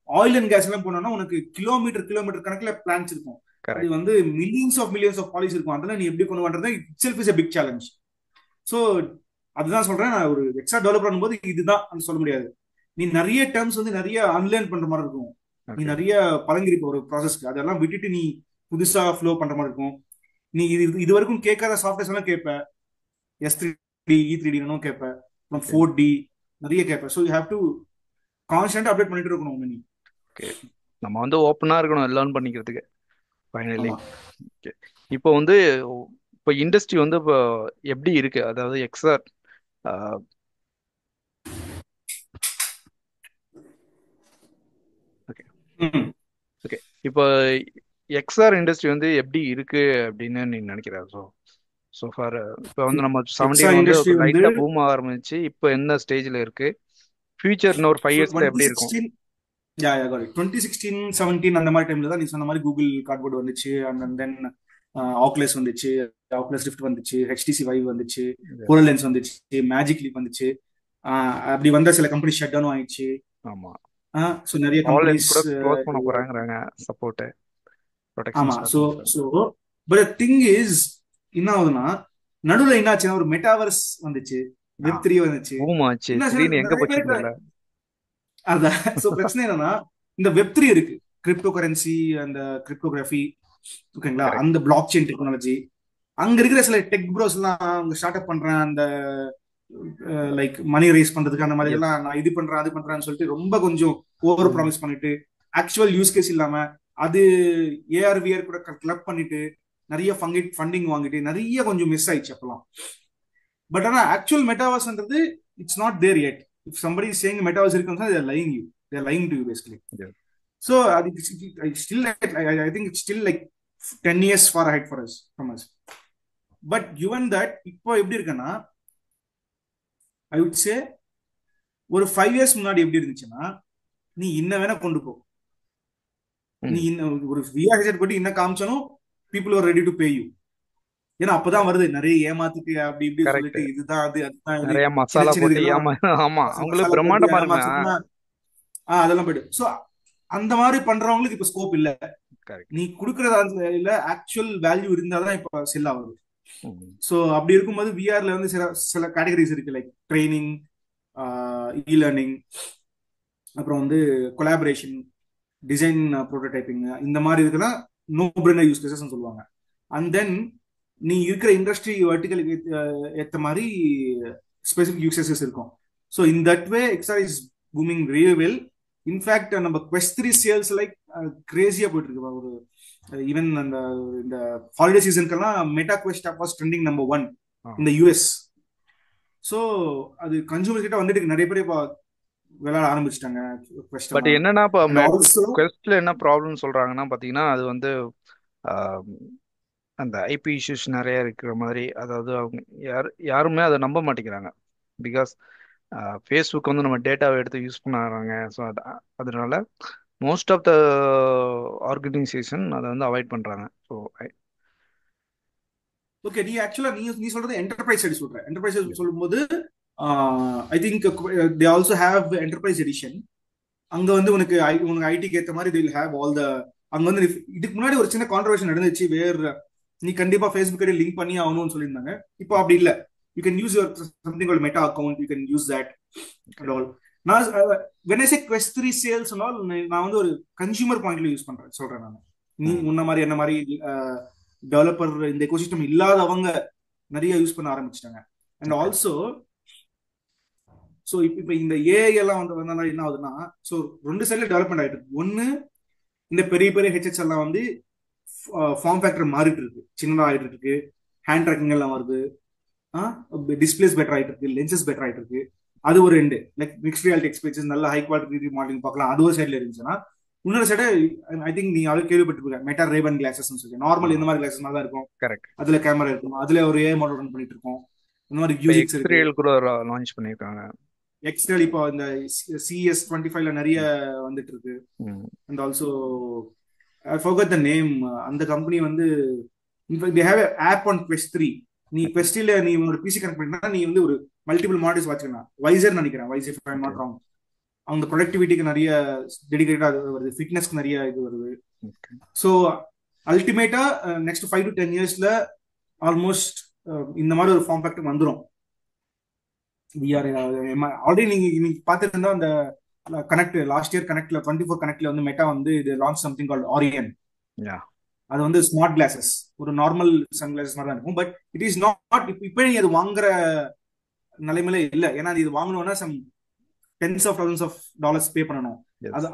ஆயில் அண்ட் கேஸ் எல்லாம் போனோம்னா உனக்கு கிலோமீட்டர் கணக்குல பிளான்ஸ் இருக்கும். அது கரெக்ட். வந்து மில்லியன்ஸ் ஆஃப் பாலிஸ் இருக்கும். அதெல்லாம் நீ எப்படி கொண்டு பண்றது itself is a big challenge. So அதுதான் சொல்றேன், நான் ஒரு எக்ஸ்ட்ரா டெவலப் பண்ணும்போது இதுதான் சொல்ல முடியாது. நீ நிறைய டேர்ம்ஸ் வந்து நிறைய அன்லேர்ன் பண்ற மாதிரி இருக்கும். நீ ஓகே. நிறைய பழங்கிருப்ப ஒரு ப்ராசஸ்க்கு, அதெல்லாம் விட்டுட்டு நீ புதுசா ஃப்ளோ பண்ற மாதிரி இருக்கும். நீ இது வரைக்கும் கேட்காத சாஃப்ட்வேர்ஸ் எல்லாம் கேட்ப, S3D E3D கேட்ப, அப்புறம் ஓகே. 4D நிறைய கேட்ப. So you have to constant update பண்ணிட்டு இருக்கணும் நீ. ஓகே. நம்ம வந்து ஓப்பனா இருக்கணும் லேர்ன் பண்ணிக்கிறதுக்கு ஃபைனலி. ஆமா. ஓகே. இப்போ வந்து இப்போ இண்டஸ்ட்ரி வந்து இப்போ எப்படி இருக்கு, அதாவது எக்ஸ்ஆர் ஓகே. ம். ஓகே. இப்போ எக்ஸ்ஆர் இண்டஸ்ட்ரி வந்து எப்படி இருக்கு அப்படின்னு நீ நினைக்கிற? ஸோ ஃபார் இப்போ வந்து நம்ம எக்ஸா 17 வந்து இண்டஸ்ட்ரி வந்து லைட்டாக பூம் ஆரம்பிச்சு இப்போ என்ன ஸ்டேஜில் இருக்கு, ஃபியூச்சர் இன்னொரு 5 இயர்ஸ்ல எப்படி இருக்கும்? 2016 2016 17 அந்த மாதிரி டைம்ல தான் நீ சொன்ன மாதிரி கூகுள் கார்ட்போர்ட் வந்துச்சு. அண்ட் தென் ஆக்லெஸ் வந்துச்சு, ஆக்லெஸ் ரிஃப்ட் வந்துச்சு, HTC Vive வந்துச்சு, HoloLens வந்துச்சு, மேஜிக் லீப் வந்துச்சு. அப்படி வந்த சில கம்பெனி ஷட் டவுன் ஆயிடுச்சு. ஆமா. ஸோ நிறைய ஆன்லைன்ஸ் கம்பெனிஸ். கூட க்ளோஸ் பண்ண போறாங்கறாங்க சப்போர்ட் ப்ரொடெக்ஷன் ஆமா. Staff. So but thing is என்ன ஆகுதுன்னா, நடுவில் என்னாச்சுன்னா ஒரு மெட்டாவர்ஸ் வந்துச்சு, Web3 வந்துச்சு. பூம் ஆச்சு, என்ன திடீர்னு எங்க நிறைய போச்சுன்னு பேர் தெரியல. அதான். ஸோ பிரச்சனை என்னன்னா, இந்த Web3 இருக்கு, கிரிப்டோ கரன்சி, அந்த கிரிப்டோகிராஃபி, ஓகேங்களா, கரெக்ட். அந்த பிளாக் செயின் டெக்னாலஜி, அங்க இருக்கிற சில டெக் ப்ரோஸ் எல்லாம் அவங்க ஸ்டார்ட் அப் பண்றேன், அந்த லைக் மணி ரைஸ் பண்றதுக்கு அந்த மாதிரி எஸ். எல்லாம் நான் இது பண்றேன் அது பண்றேன்னு சொல்லிட்டு ரொம்ப கொஞ்சம் ஓவர் ப்ராமிஸ் பண்ணிட்டு ஆக்சுவல் யூஸ் கேஸ் இல்லாம அது AR VR கூட கிளப் பண்ணிட்டு நிறைய ஃபண்டிங் வாங்கிட்டு நிறைய கொஞ்சம் மிஸ் ஆயிடுச்சு அப்பெல்லாம். பட் ஆனா ஆக்சுவல் மெட்டாவர்ஸ்ன்றது it's not there yet. If somebody is saying metaverse இருக்குன்னு they are lying you. They are lying to you basically. So still I think it's still like 10 years far ahead for us from us. But given that இப்போ எப்படி இருக்குன்னா, I would say ஒரு 5 years முன்னாடி எப்படி இருந்துச்சுன்னா, நீ இன்ன வேணா கொண்டு போ, நீ ஒரு VR ஹெட்செட் போட்டு இன்ன காமிச்சாலும் people are ready to pay you. ஏன்னா அப்பதான் வருது நிறைய ஏமாத்திட்டு அப்படி இப்படி கரெக்ட். சொல்லிட்டு இதுதான் அது அதுதான் இது நிறைய சின்ன மசாலா சின்ன போட்டு இதுக்கெல்லாம் ஆமா அவங்களுக்கு மசாலா போட்டு பிரம்மாண்டமா இருக்குமே. ஏமாத்தினா அதெல்லாம் போயிடும். ஸோ அந்த மாதிரி பண்றவங்களுக்கு இப்ப ஸ்கோப் இல்ல. கரெக்ட். நீ கொடுக்கறதுல ஆக்சுவல் வேல்யூ இருந்தாதான் இப்ப செல் ஆகுது. ஸோ அப்படி இருக்கும்போது விஆர்ல வந்து சில சில கேட்டகரிஸ் இருக்கு, லைக் ட்ரைனிங், இ-லேர்னிங், அப்புறம் வந்து கொலாபரேஷன், டிசைன், ப்ரோட்டோடைப்பிங், இந்த மாதிரி இதுக்கெல்லாம் நோ பிரெய்னர் யூஸ் கேசஸ் சொல்லுவாங்க. அண்ட் தென் நீ இருக்கிற இண்டஸ்ட்ரி வெர்டிகலுக்கு ஏற்ற மாதிரி ஸ்பெசிபிக் யூஸ் கேசஸ் இருக்கும். So in that way XR is booming really well. In fact நம்ம Quest 3 சேல்ஸ் லைக் கிரேசியா போயிட்டு இருக்கு. ஒரு ஈவன் அந்த இந்த ஹாலிடே சீசனுக்கெல்லாம் Meta Quest was trending number 1 இந்த US. ஸோ அது கன்சூமர் கிட்ட வந்துட்டு நிறைய பேர் இப்போ விளையாட ஆரம்பிச்சிட்டாங்க. பட் என்னன்னா இப்போ குவெஸ்ட்ல என்ன ப்ராப்ளம் சொல்றாங்கன்னா பாத்தீங்கன்னா, அது வந்து அந்த IP இஷ்யூஸ் நிறைய இருக்கிற மாதிரி, அதாவது அவங்க யாருமே அதை நம்ப மாட்டேங்கிறாங்க. பிகாஸ் ஃபேஸ்புக் வந்து நம்ம டேட்டாவை எடுத்து யூஸ் பண்ணாங்க. ஸோ அதனால மோஸ்ட் ஆஃப் த ஆர்கனைசேஷன் அதை வந்து அவாய்ட் பண்றாங்க. ஸோ ஓகே, நீ ஆக்சுவலா நீ சொல்றது என்டர்பிரைஸ் சைடு சொல்ற. என்டர்பிரைஸ் சொல்லும்போது I think they also have enterprise edition. அங்க வந்து உனக்கு ஐடிக்கு ஏற்ற மாதிரி they will have all the அங்க வந்து இதுக்கு முன்னாடி ஒரு சின்ன கான்ட்ரவர்ஷன் நடந்துச்சு, வேர் நீ கண்டிப்பா ஃபேஸ்புக் ஐடி லிங்க் பண்ணி ஆகணும்னு சொல்லியிருந்தாங்க. இப்போ அப்படி இல்ல, you can use your something called meta account, you can use that and all. நான் when I say Quest 3 sales and all, நான் வந்து ஒரு கன்சியூமர் பாயிண்ட்ல யூஸ் பண்றேன் சொல்றேன். நான் நீ முன்ன மாதிரி என்ன மாதிரி டெவலப்பர் இந்த எக்கோசிஸ்டம் இல்லாதவங்க நிறைய யூஸ் பண்ண ஆரம்பிச்சிட்டாங்க. அண்ட் ஆல்சோ ஸோ இப்போ இந்த ஏஐ எல்லாம் வந்தனால என்ன ஆகுதுன்னா, ஸோ 2 சைட்ல டெவலப்மெண்ட் ஆயிட்டு இருக்கு. ஒன்னு இந்த பெரிய பெரிய ஹெச்எச் எல்லாம் வந்து ஃபார்ம் ஃபேக்டர் மாறிட்டு இருக்கு, சின்னதாக ஆயிட்டு இருக்கு, ஹேண்ட் ட்ராக்கிங் எல்லாம் வருது, டிஸ்பிளேஸ் பெட்டர் ஆயிட்டு இருக்கு, லென்சஸ் பெட்டர் ஆயிட்டு இருக்கு. அது ஒரு end, like mixed reality experience, நல்ல ஹை குவாலிட்டி மாடலிங் பார்க்கலாம். அது ஒரு சைட்ல இருந்துச்சுன்னா, இன்னொரு சைடு ஐ திங்க் நீ ஆல்ரெடி கேள்விப்பட்டிருக்க மெட்டா ரேபன் கிளாஸஸ் சொல்லி நார்மல் இந்த மாதிரி கிளாஸஸ் மாதிரி தான் இருக்கும். கரெக்ட். அதுல கேமரா இருக்கும், அதுல ஒரு ஏ மாடல் ரன் பண்ணிட்டு இருக்கோம். இந்த மாதிரி இப்போ கியூசிக்ஸ் இருக்கு. X3L கூட லான்ச் பண்ணியிருக்காங்க. எக்ஸ்டெல் இப்போ இந்த CS25ல நிறைய வந்துட்டு இருக்கு. And also I forgot the name. அந்த கம்பெனி வந்து they have app on Quest 3. நீ Questல நீ ஒரு பிசி கனெக்ட் பண்ணினா நீ வந்து ஒரு மல்டிபிள் மாடல்ஸ் வாட்சிக்கலாம். வைசர் நினைக்கிறேன், வைஸ் if I am not wrong. அவங்க ப்ரொடக்டிவிட்டிக்கு நிறைய டெடிகேட்டடா வருது, ஃபிட்னஸ்க்கு நிறைய இது வருது. ஸோ அல்டிமேட்டா நெக்ஸ்ட் 5 to 10 இயர்ஸ்ல ஆல்மோஸ்ட் இந்த மாதிரி ஒரு ஃபார்ம் ஃபேக்டர் வந்துடும். ஆல்ரெடி நீங்க பார்த்துட்டு இருந்தா அந்த கனெக்ட் லாஸ்ட் இயர் கனெக்ட்ல 24 கனெக்ட்ல வந்து மெட்டா வந்து இது லான்ச் சம்திங் கால்ட் ஆரியன். அது வந்து ஸ்மார்ட் கிளாஸஸ், ஒரு நார்மல் சன் கிளாஸஸ் மாதிரி தான் இருக்கும். பட் இட் இஸ் நாட் இப்போ நீ அது வாங்குற நிலைமையில இல்லை. ஏன்னா இது வாங்கணும்னா some tens of thousands of dollars pay பண்ணணும்.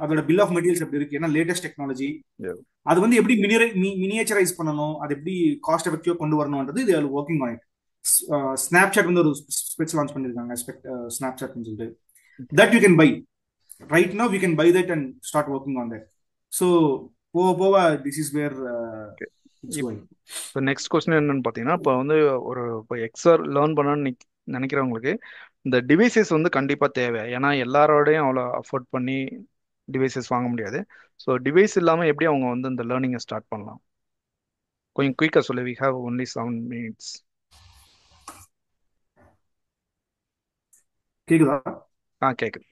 அதோட பில் ஆஃப் மெட்டீரியல்ஸ் எப்படி இருக்கு, ஏன்னா லேட்டஸ்ட் டெக்னாலஜி. அது வந்து எப்படி மினியேச்சரைஸ் பண்ணணும், அது எப்படி காஸ்ட் எஃபெக்டிவா கொண்டு வரணும்ன்றது இது ஒர்க்கிங் ஆன் இட். ஸ்னாப்சாட் வந்து ஒரு ஸ்பெக்ஸ் லான்ச் பண்ணிருக்காங்க, ஸ்னாப்சாட் சொல்லிட்டு. That you can buy right now, you can buy that and start working on that. So போக போக this is where it's going. இப்போ நெக்ஸ்ட் கொஸ்டின் என்னன்னு பார்த்தீங்கன்னா, இப்போ வந்து இப்போ எக்ஸ்ஆர் லேர்ன் பண்ணணும்னு நினைக்கிறவங்களுக்கு இந்த டிவைசஸ் வந்து கண்டிப்பாக தேவை. ஏன்னா எல்லாரோடையும் அவ்வளோ அஃபோர்ட் பண்ணி டிவைசஸ் வாங்க முடியாது. ஸோ டிவைஸ் இல்லாமல் எப்படி அவங்க வந்து இந்த லேர்னிங்கை ஸ்டார்ட் பண்ணலாம்? கொஞ்சம் குயிக்காக சொல்லு. We have only 7 minutes. கேக்குதா? கேக்குது.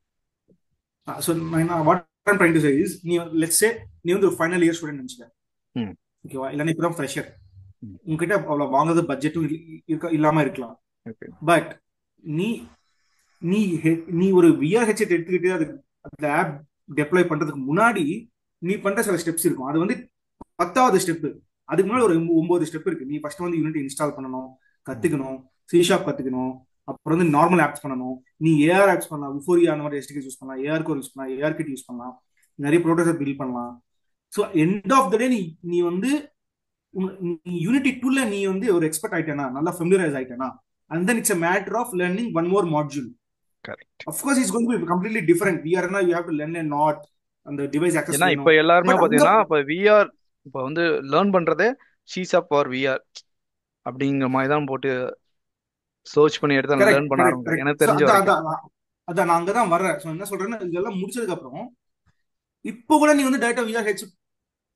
ஸோ நான் what I'm trying to say is, நீ லெட்ஸ் சே நீ வந்து ஒரு ஃபைனல் இயர் ஸ்டூடெண்ட் நினைச்சுக்க, ஓகேவா? இல்லைன்னா இப்போ தான் ஃப்ரெஷர், உங்ககிட்ட அவ்வளோ வாங்குறது பட்ஜெட்டும் இல்லாமல் இருக்கலாம். பட் நீ நீ நீ ஒரு விஆர் ஹெட்செட் எடுத்துக்கிட்டு அது அந்த ஆப் டெப்ளாய் பண்றதுக்கு முன்னாடி நீ பண்ற சில ஸ்டெப்ஸ் இருக்கும். அது வந்து 10வது ஸ்டெப். அதுக்கு முன்னாடி ஒரு 9 ஸ்டெப் இருக்கு. நீ ஃபர்ஸ்ட் வந்து யூனிட் இன்ஸ்டால் பண்ணணும், கத்துக்கணும், C# கத்துக்கணும். அப்புறம் வந்து நார்மல் ஆப்ஸ் பண்ணணும். நீ ஏஆர் ஆப்ஸ் பண்ணலாம், உஃபோரியா அந்த மாதிரி எஸ்டிகேஸ் யூஸ் பண்ணலாம், ஏஆர் கோர் யூஸ் பண்ணலாம், ஏஆர் கிட் யூஸ் பண்ணலாம், நிறைய ப்ரோட்டோடைப் பில்ட் பண்ணலாம். ஸோ எண்ட் ஆஃப் த டே நீ வந்து யூனிட்டி 2ல நீ வந்து ஒரு எக்ஸ்பர்ட் ஆயிட்டேனா, நல்லா familiarise ஆயிட்டேனா, and then it's a matter of learning one more module. Correct. Of course it's going to be completely different. VR na you have to learn a lot and the device access. ஏன்னா இப்போ எல்லாருமே பாத்தீங்கன்னா இப்போ VR இப்போ வந்து learn பண்றதே C# or VR அப்படிங்கிற மாதிரி தான் போட்டு சர்ச் பண்ணி எடுத்து லேர்ன் பண்ண ஆரம்பிக்கிறேன். எனக்கு தெரிஞ்ச அதான் நான் அங்கதான் வர்றேன். ஸோ என்ன சொல்றேன்னா, இதெல்லாம் முடிச்சதுக்கு அப்புறம் இப்போ கூட நீ வந்து டேரக்டா VR ஹெட்செட்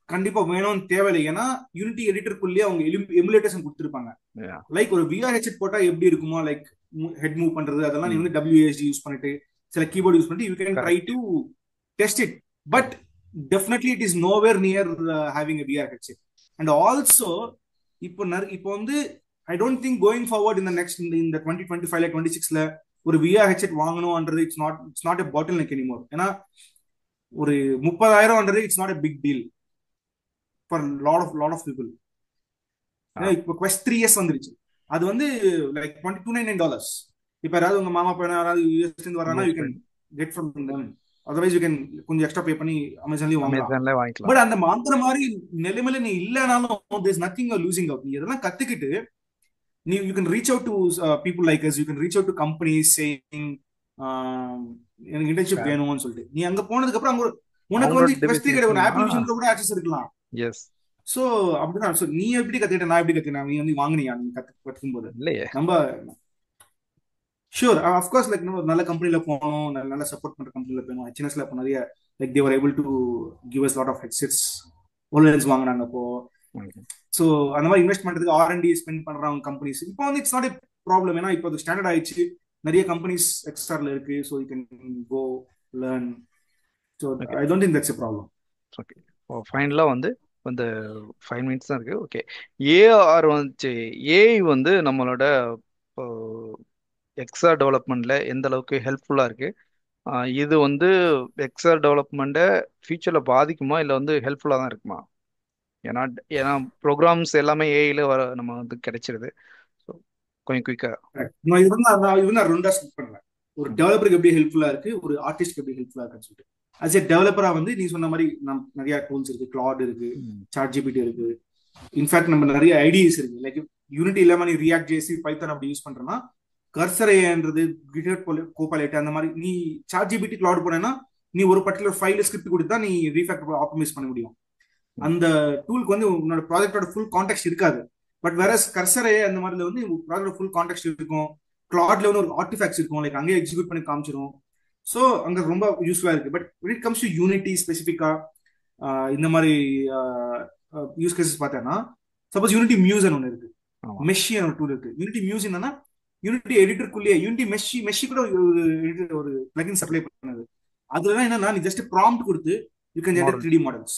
கண்டிப்பா வேணும்னு தேவையில்லை. ஏன்னா யூனிட்டி எடிட்டருக்குள்ளேயே அவங்க எமுலேட்டர்ஸ் கொடுத்துருப்பாங்க. லைக் ஒரு VR ஹெட்செட் போட்டா எப்படி இருக்குமோ, லைக் ஹெட் மூவ் பண்றது அதெல்லாம் நீ வந்து WASD யூஸ் பண்ணிட்டு சில கீபோர்ட் யூஸ் பண்ணிட்டு you can try to test it. But definitely it is nowhere near having a VR headset. And also இப்போ வந்து I don't think going forward இந்த நெக்ஸ்ட் இந்த 2025 26ல ஒரு VR ஹெட்செட் வாங்கணும்ன்றது it's not a bottleneck anymore. ஏன்னா ஒரு 30,000ன்றது it's not a big deal for lot of people. இப்போ Quest 3S வந்துருச்சு. அது வந்து லைக் $299. இப்போ யாராவது உங்க மாமா பையனா யாராவது யூஎஸ்ல இருந்து வரானா, you can get from them. Otherwise you can கொஞ்சம் எக்ஸ்ட்ரா பே பண்ணி அமேசான்லயே வாங்கலாம். பட் அந்த மாதிரி நிலைமையில நீ இல்லனாலும் there's nothing you're losing out. நீ இதெல்லாம் கத்துக்கிட்டு நீ you can reach out to people like us, you can reach out to companies saying எனக்கு இன்டர்ன்ஷிப் வேணும்னு சொல்லிட்டு நீ அங்க போனதுக்கு அப்புறம் அங்க உனக்கு வந்து Quest 3 கிடையாது, ஒரு அப்ளிகேஷன் கூட ஆக்சஸ் இருக்கலாம். எஸ். சோ அப்படிதான். சோ நீ எப்படி கத்துக்கிட்ட, நான் எப்படி கத்துக்கிட்டேன், நீ வந்து வாங்குனியா நீ கத்துக்கும் போது? இல்லையே. நம்ம ஷூர் ஆஃப் கோர்ஸ் லைக் நம்ம நல்ல கம்பெனில போகணும், நல்ல சப்போர்ட் பண்ற கம்பெனில போகணும். HNSல இப்போ நிறைய like they were able to give us lot of headsets, HoloLens வாங்குனாங்க அப்போ. சோ அந்த மாதிரி இன்வெஸ்ட் பண்றதுக்கு R&D ஸ்பெண்ட் பண்றவங்க கம்பெனிஸ் இப்போ வந்து இட்ஸ் நாட் எ ப்ராப்ளம். ஏன்னா இப்போ அது ஸ்டாண்டர்ட் ஆயிடுச்சு, நிறைய கம்பெனிஸ் எக்ஸ்ட்ரால இருக்கு. So you can go learn. So I don't think that's a problem. Okay, ஃபைனலாக வந்து இந்த 5 minutes தான் இருக்கு. ஓகே, ஏஆர் வந்து ஏஐ வந்து நம்மளோட எக்ஸ்ஆர் டெவலப்மெண்ட்ல எந்த அளவுக்கு ஹெல்ப்ஃபுல்லாக இருக்கு? இது வந்து எக்ஸ்ஆர் டெவலப்மெண்ட்டை ஃபியூச்சரில் பாதிக்குமா இல்லை வந்து ஹெல்ப்ஃபுல்லாக தான் இருக்குமா? ஏன்னா ஏன்னா ப்ரோக்ராம்ஸ் எல்லாமே ஏஐல நம்ம வந்து கிடைச்சிருது. ஸோ கொஞ்சம் குயிக்காக நான் ரெண்டா ஸ்பிட் பண்றேன். ஒரு டெவலப்பருக்கு எப்படி ஹெல்ப்ஃபுல்லா இருக்கு, ஒரு ஆர்டிஸ்ட்க்கு எப்படி ஹெல்ப்ஃபுல்லா இருக்குன்னு சொல்லிட்டு. அஸ் எ டெவலப்பரா வந்து நீ சொன்ன மாதிரி நிறைய டூல்ஸ் இருக்கு, கிளாட் இருக்கு, ChatGPT இருக்கு. இன்ஃபேக்ட் நம்ம நிறைய ஐடியாஸ் இருக்கு. லைக் யூனிட்டி இல்லாம நீ ரியாக்ட் ஜேசி பைத்தான் அப்படி யூஸ் பண்றேன்னா கர்சரேன்றது கிட்டட் கோபைலட் அந்த மாதிரி நீ ChatGPT கிளாட் போனேன்னா நீ ஒரு பர்டிகுலர் ஃபைல் ஸ்கிரிப்ட் கொடுத்தா நீ ரீஃபேக்டர் ஆப்டிமைஸ் பண்ண முடியும். அந்த டூலுக்கு வந்து உன்னோட ப்ராஜெக்டோட ஃபுல் கான்டெக்ட் இருக்காது. பட் வேற கர்சரே அந்த மாதிரில வந்து ப்ராஜெக்ட் ஃபுல் கான்டெக்ட் இருக்கும். கிளாட்ல வந்து ஒரு ஆர்டிஃபேக்ட்ஸ் இருக்கும், லைக் அங்கேயே எக்ஸிக்யூட் பண்ணி காமிச்சிரும். ஸோ அங்க ரொம்ப யூஸ்ஃபுல்லா இருக்கு. But when it comes to Unity ஸ்பெசிஃபிக்கா இந்த மாதிரி யூஸ் கேசஸ் பார்த்தேன்னா, சப்போஸ் யூனிட்டி மியூஸ்னு ஒன்று இருக்கு, மெஷி ஒரு டூல் இருக்கு. யூனிட்டி மியூஸ் என்னன்னா யூனிட்டி எடிட்டருக்குள்ளேயே யூனிட்டி மெஷி கூட ஒரு editor, ஒரு பிளகின் சப்ளை பண்ணது. அதுல என்னன்னா நீ ஜஸ்ட் ப்ராம்ப்ட் கொடுத்து you can generate 3D models,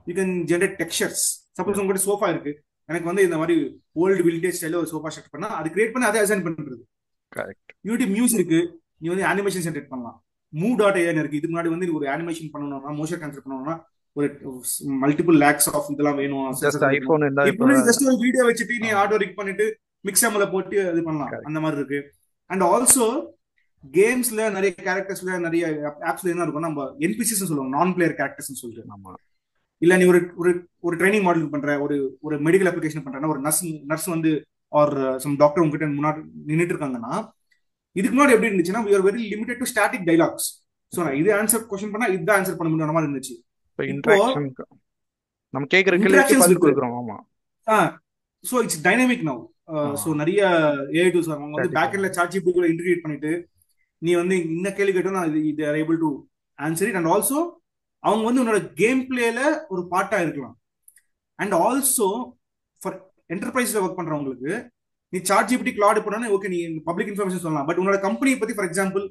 you can generate textures. Suppose உங்ககிட்ட சோஃபா இருக்கு, எனக்கு வந்து இந்த மாதிரி ஓல்டு வில்டேஜ் ஸ்டைல ஒரு சோஃபா செட் பண்ணா அது கிரியேட் பண்ணி அதை அசைன் பண்றது. யூனிட்டி மியூஸ் இருக்கு, நீ வந்து அனிமேஷன் ஜெனரேட் பண்ணலாம். மூவ் டாட் ஏன் இருக்கு. இதுக்கு முன்னாடி வந்து ஒரு அனிமேஷன் பண்ணணும்னா, மோஷன் கேன்சல் பண்ணணும்னா ஒரு மல்டிபிள் லேக்ஸ் ஆஃப் இதெல்லாம் வேணும். இப்போ ஜஸ்ட் ஒரு வீடியோ வச்சுட்டு நீ ஆட்டோ ரிக் பண்ணிட்டு மிக்ஸாமல போட்டு இது பண்ணலாம், அந்த மாதிரி இருக்கு. அண்ட் ஆல்சோ கேம்ஸ்ல நிறைய கேரக்டர்ஸ்ல நிறைய ஆப்ஸ்ல என்ன இருக்கும், நம்ம என்பிசிஸ் சொல்லுவாங்க, நான் பிளேயர் கேரக்டர்ஸ் சொல்லிட்டு. இல்ல நீ ஒரு ஒரு ட்ரைனிங் மாடல் பண்ற, ஒரு மெடிக்கல் அப்ளிகேஷன் பண்றேன்னா, ஒரு நர்ஸ் வந்து ஆர் சம் டாக்டர் உங்ககிட்ட முன்னாடி நின்றுட்டு இருக்காங்கன்னா, இதுக்கு முன்னாடி எப்படி இருந்துச்சுன்னா we are very limited to static dialogues. So நான் இது ஆன்சர் கொஸ்டின் பண்ணா இதுதான் ஆன்சர் பண்ண முடியும் மாதிரி இருந்துச்சு. இப்போ நம்ம கேக்குற கேள்விக்கு பதில் கொடுக்கிறோம். ஆமா. சோ இட்ஸ் டைனமிக் நவ. சோ நிறைய AI டூல்ஸ் அவங்க வந்து பேக் எண்ட்ல சாட் ஜிபிடி கூட இன்டகிரேட் பண்ணிட்டு நீ வந்து இந்த கேள்வி கேட்டா they are able to answer it. And also அவங்க வந்து உன்னோட கேம் பிளேல ஒரு பார்ட்டா இருக்கலாம். அண்ட் ஆல்சோ ஃபார் என்டர்பிரைஸ்ல ஒர்க் பண்றவங்களுக்கு நீ சாட் ஜிபிடி கிளாட் பண்ணா ஓகே, நீ பப்ளிக் இன்ஃபர்மேஷன் சொல்லலாம். பட் உன்னோட கம்பெனியை பத்தி ஃபார் எக்ஸாம்பிள்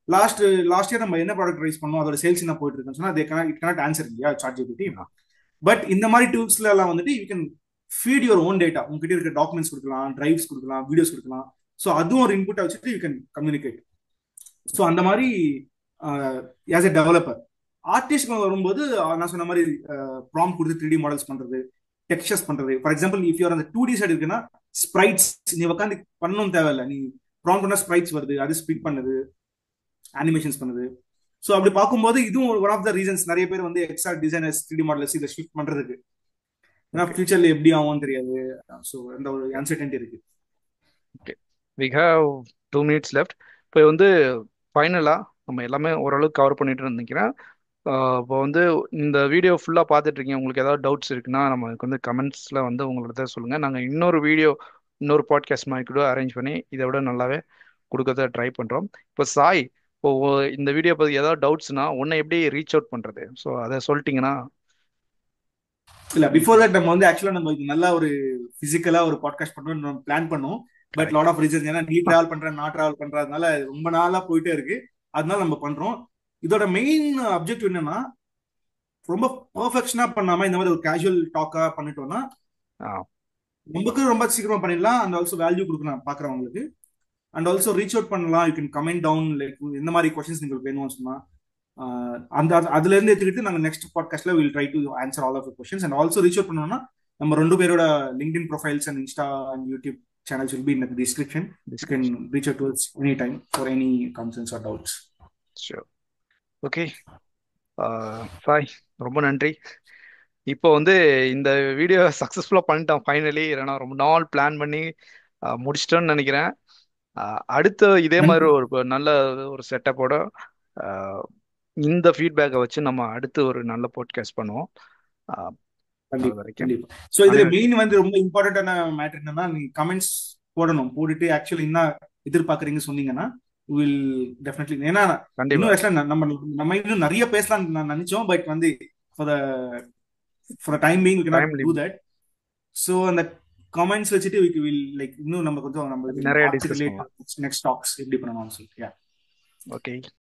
லாஸ்ட் இயர் நம்ம என்ன ப்ராடக்ட் ரைஸ் பண்ணோம், அதோட சேல்ஸ் என்ன போயிட்டு இருக்குன்னு சொன்னா இட் கனாட் ஆன்சர் இல்லையா சாட் ஜிபிடி. பட் இந்த மாதிரி டூல்ஸ்ல எல்லாம் வந்துட்டு you can feet your own data. உங்ககிட்ட இருக்க டாக்குமெண்ட்ஸ் கொடுக்கலாம், டிரைவ்ஸ் கொடுக்கலாம், வீடியோஸ் கொடுக்கலாம். ஸோ அதுவும் ஒரு இன்புட்டா வச்சுட்டு யூ கேன் கம்யூனிகேட். ஸோ அந்த மாதிரி ஆஸ் எ டெவலப்பர் ஆர்டிஸ்ட் வரும்போது நான் சொன்ன மாதிரி ப்ராம்ப்ட் கொடுத்து 3D மாடல்ஸ் பண்றது, டெக்ஸ்சர்ஸ் பண்றது. ஃபார் எக்ஸாம்பிள் இஃப் யூஆர் அந்த 2D சைடு இருக்குன்னா ஸ்ப்ரைட்ஸ் நீ உட்காந்து பண்ணணும் தேவையில்லை, நீ ப்ராம்ப்ட் பண்ணா ஸ்ப்ரைட்ஸ் வருது, அது ஸ்பிட் பண்ணுது, அனிமேஷன்ஸ் பண்ணுது. ஸோ அப்படி பார்க்கும்போது இதுவும் ஒன் ஆஃப் த ரீசன்ஸ் நிறைய பேர் வந்து எக்ஸ்ஆர் டிசைனர்ஸ் 3D மாடல்ஸ் இதை ஷிஃப்ட் பண்றதுக்கு. ஏன்னா ஃபியூச்சர்ல எப்படி ஆகும்னு தெரியாது. ஸோ அந்த ஒரு அன்சர்டன்டி இருக்கு. Okay, we have 2 minutes left. இப்போ வந்து ஃபைனலா நம்ம எல்லாமே ஓரளவுக்கு கவர் பண்ணிட்டு நினைக்கிறேன். இப்போ வந்து இந்த வீடியோ ஃபுல்லாக பார்த்துட்டு இருக்கீங்க, உங்களுக்கு ஏதாவது டவுட்ஸ் இருக்குன்னா நமக்கு வந்து கமெண்ட்ஸில் வந்து உங்களோட சொல்லுங்கள். நாங்கள் இன்னொரு பாட்காஸ்ட் மாதிரி கூட அரேஞ்ச் பண்ணி இதை விட நல்லாவே கொடுக்கறத ட்ரை பண்ணுறோம். இப்போ சாய், இப்போ இந்த வீடியோ பற்றி ஏதாவது டவுட்ஸ்னா உன்னை எப்படி ரீச் அவுட் பண்ணுறது, ஸோ அதை சொல்லிட்டீங்கன்னா. இல்ல பிஃபோர் தட் நம்ம வந்து ஆக்சுவலா நம்ம நல்லா ஒரு பிசிக்கலா ஒரு பாட்காஸ்ட் பண்ணணும் பிளான் பண்ணோம். பட் லாட் ஆஃப் ரீசன்ஸ், ஏன்னா நீ டிராவல் பண்றேன் நான் டிராவல் பண்றதுனால ரொம்ப நாளா போயிட்டே இருக்கு. அதனால நம்ம பண்றோம். இதோட மெயின் அப்ஜெக்டிவ் என்னன்னா, ரொம்ப பெர்ஃபெக்ஷனா பண்ணாம இந்த மாதிரி ஒரு கேஷுவல் டாக்கா பண்ணிட்டோம்னா நமக்கு ரொம்ப சீக்கிரமா பண்ணிடலாம். அண்ட் ஆல்சோ வேல்யூ கொடுக்கலாம் பாக்குறவங்களுக்கு. அண்ட் ஆல்சோ ரீச் அவுட் பண்ணலாம். You can comment down like இந்த மாதிரி கொஸ்டின்ஸ் உங்களுக்கு வேணும்னு சொன்னா அந்த அதுல இருந்து எடுத்துக்கிட்டு நாங்க நெக்ஸ்ட் பாட்காஸ்ட்ல will try to answer all of the questions. And also reach out பண்ணனும்னா நம்ம ரெண்டு பேரோட LinkedIn profiles and Insta and YouTube channels will be in the description. You can reach out to us anytime for any concerns or doubts. Sure. Okay. Sai, ரொம்ப நன்றி. இப்போ வந்து இந்த video சக்ஸஸ்ஃபுல்லாக பண்ணிட்டோம் ஃபைனலி. இல்லைனா ரொம்ப நாள் பிளான் பண்ணி முடிச்சிட்டோன்னு நினைக்கிறேன். அடுத்த இதே மாதிரி ஒரு நல்ல ஒரு செட்டப்போட இந்த ஃபீட்பேக்கை வச்சு நம்ம அடுத்து ஒரு நல்ல பாட்காஸ்ட் பண்ணுவோம். சோ இதுல மெயின் வந்து ரொம்ப இம்பார்ட்டன்டான மேட்டர் என்னன்னா, நீங்க கமெண்ட்ஸ் போடணும். போட்டுட்டு ஆக்சுவலி என்ன எதிர்பார்க்கறீங்க சொன்னீங்கன்னா வில் டெஃபினெட்லி. ஏன்னா இன்னும் ஆக்சுவலா நம்ம இன்னும் நிறைய பேசலாம் நான் நினைச்சோம். பட் வந்து for time being we cannot do that. So அந்த கமெண்ட்ஸ் வச்சுட்டு we will like இன்னும் நம்ம கொஞ்சம் நம்ம நிறைய டிஸ்கஸ் பண்ணலாம். நெக்ஸ்ட் டாக்ஸ் எப்படி பண்ணணும்னு சொல்லி. ஓகே.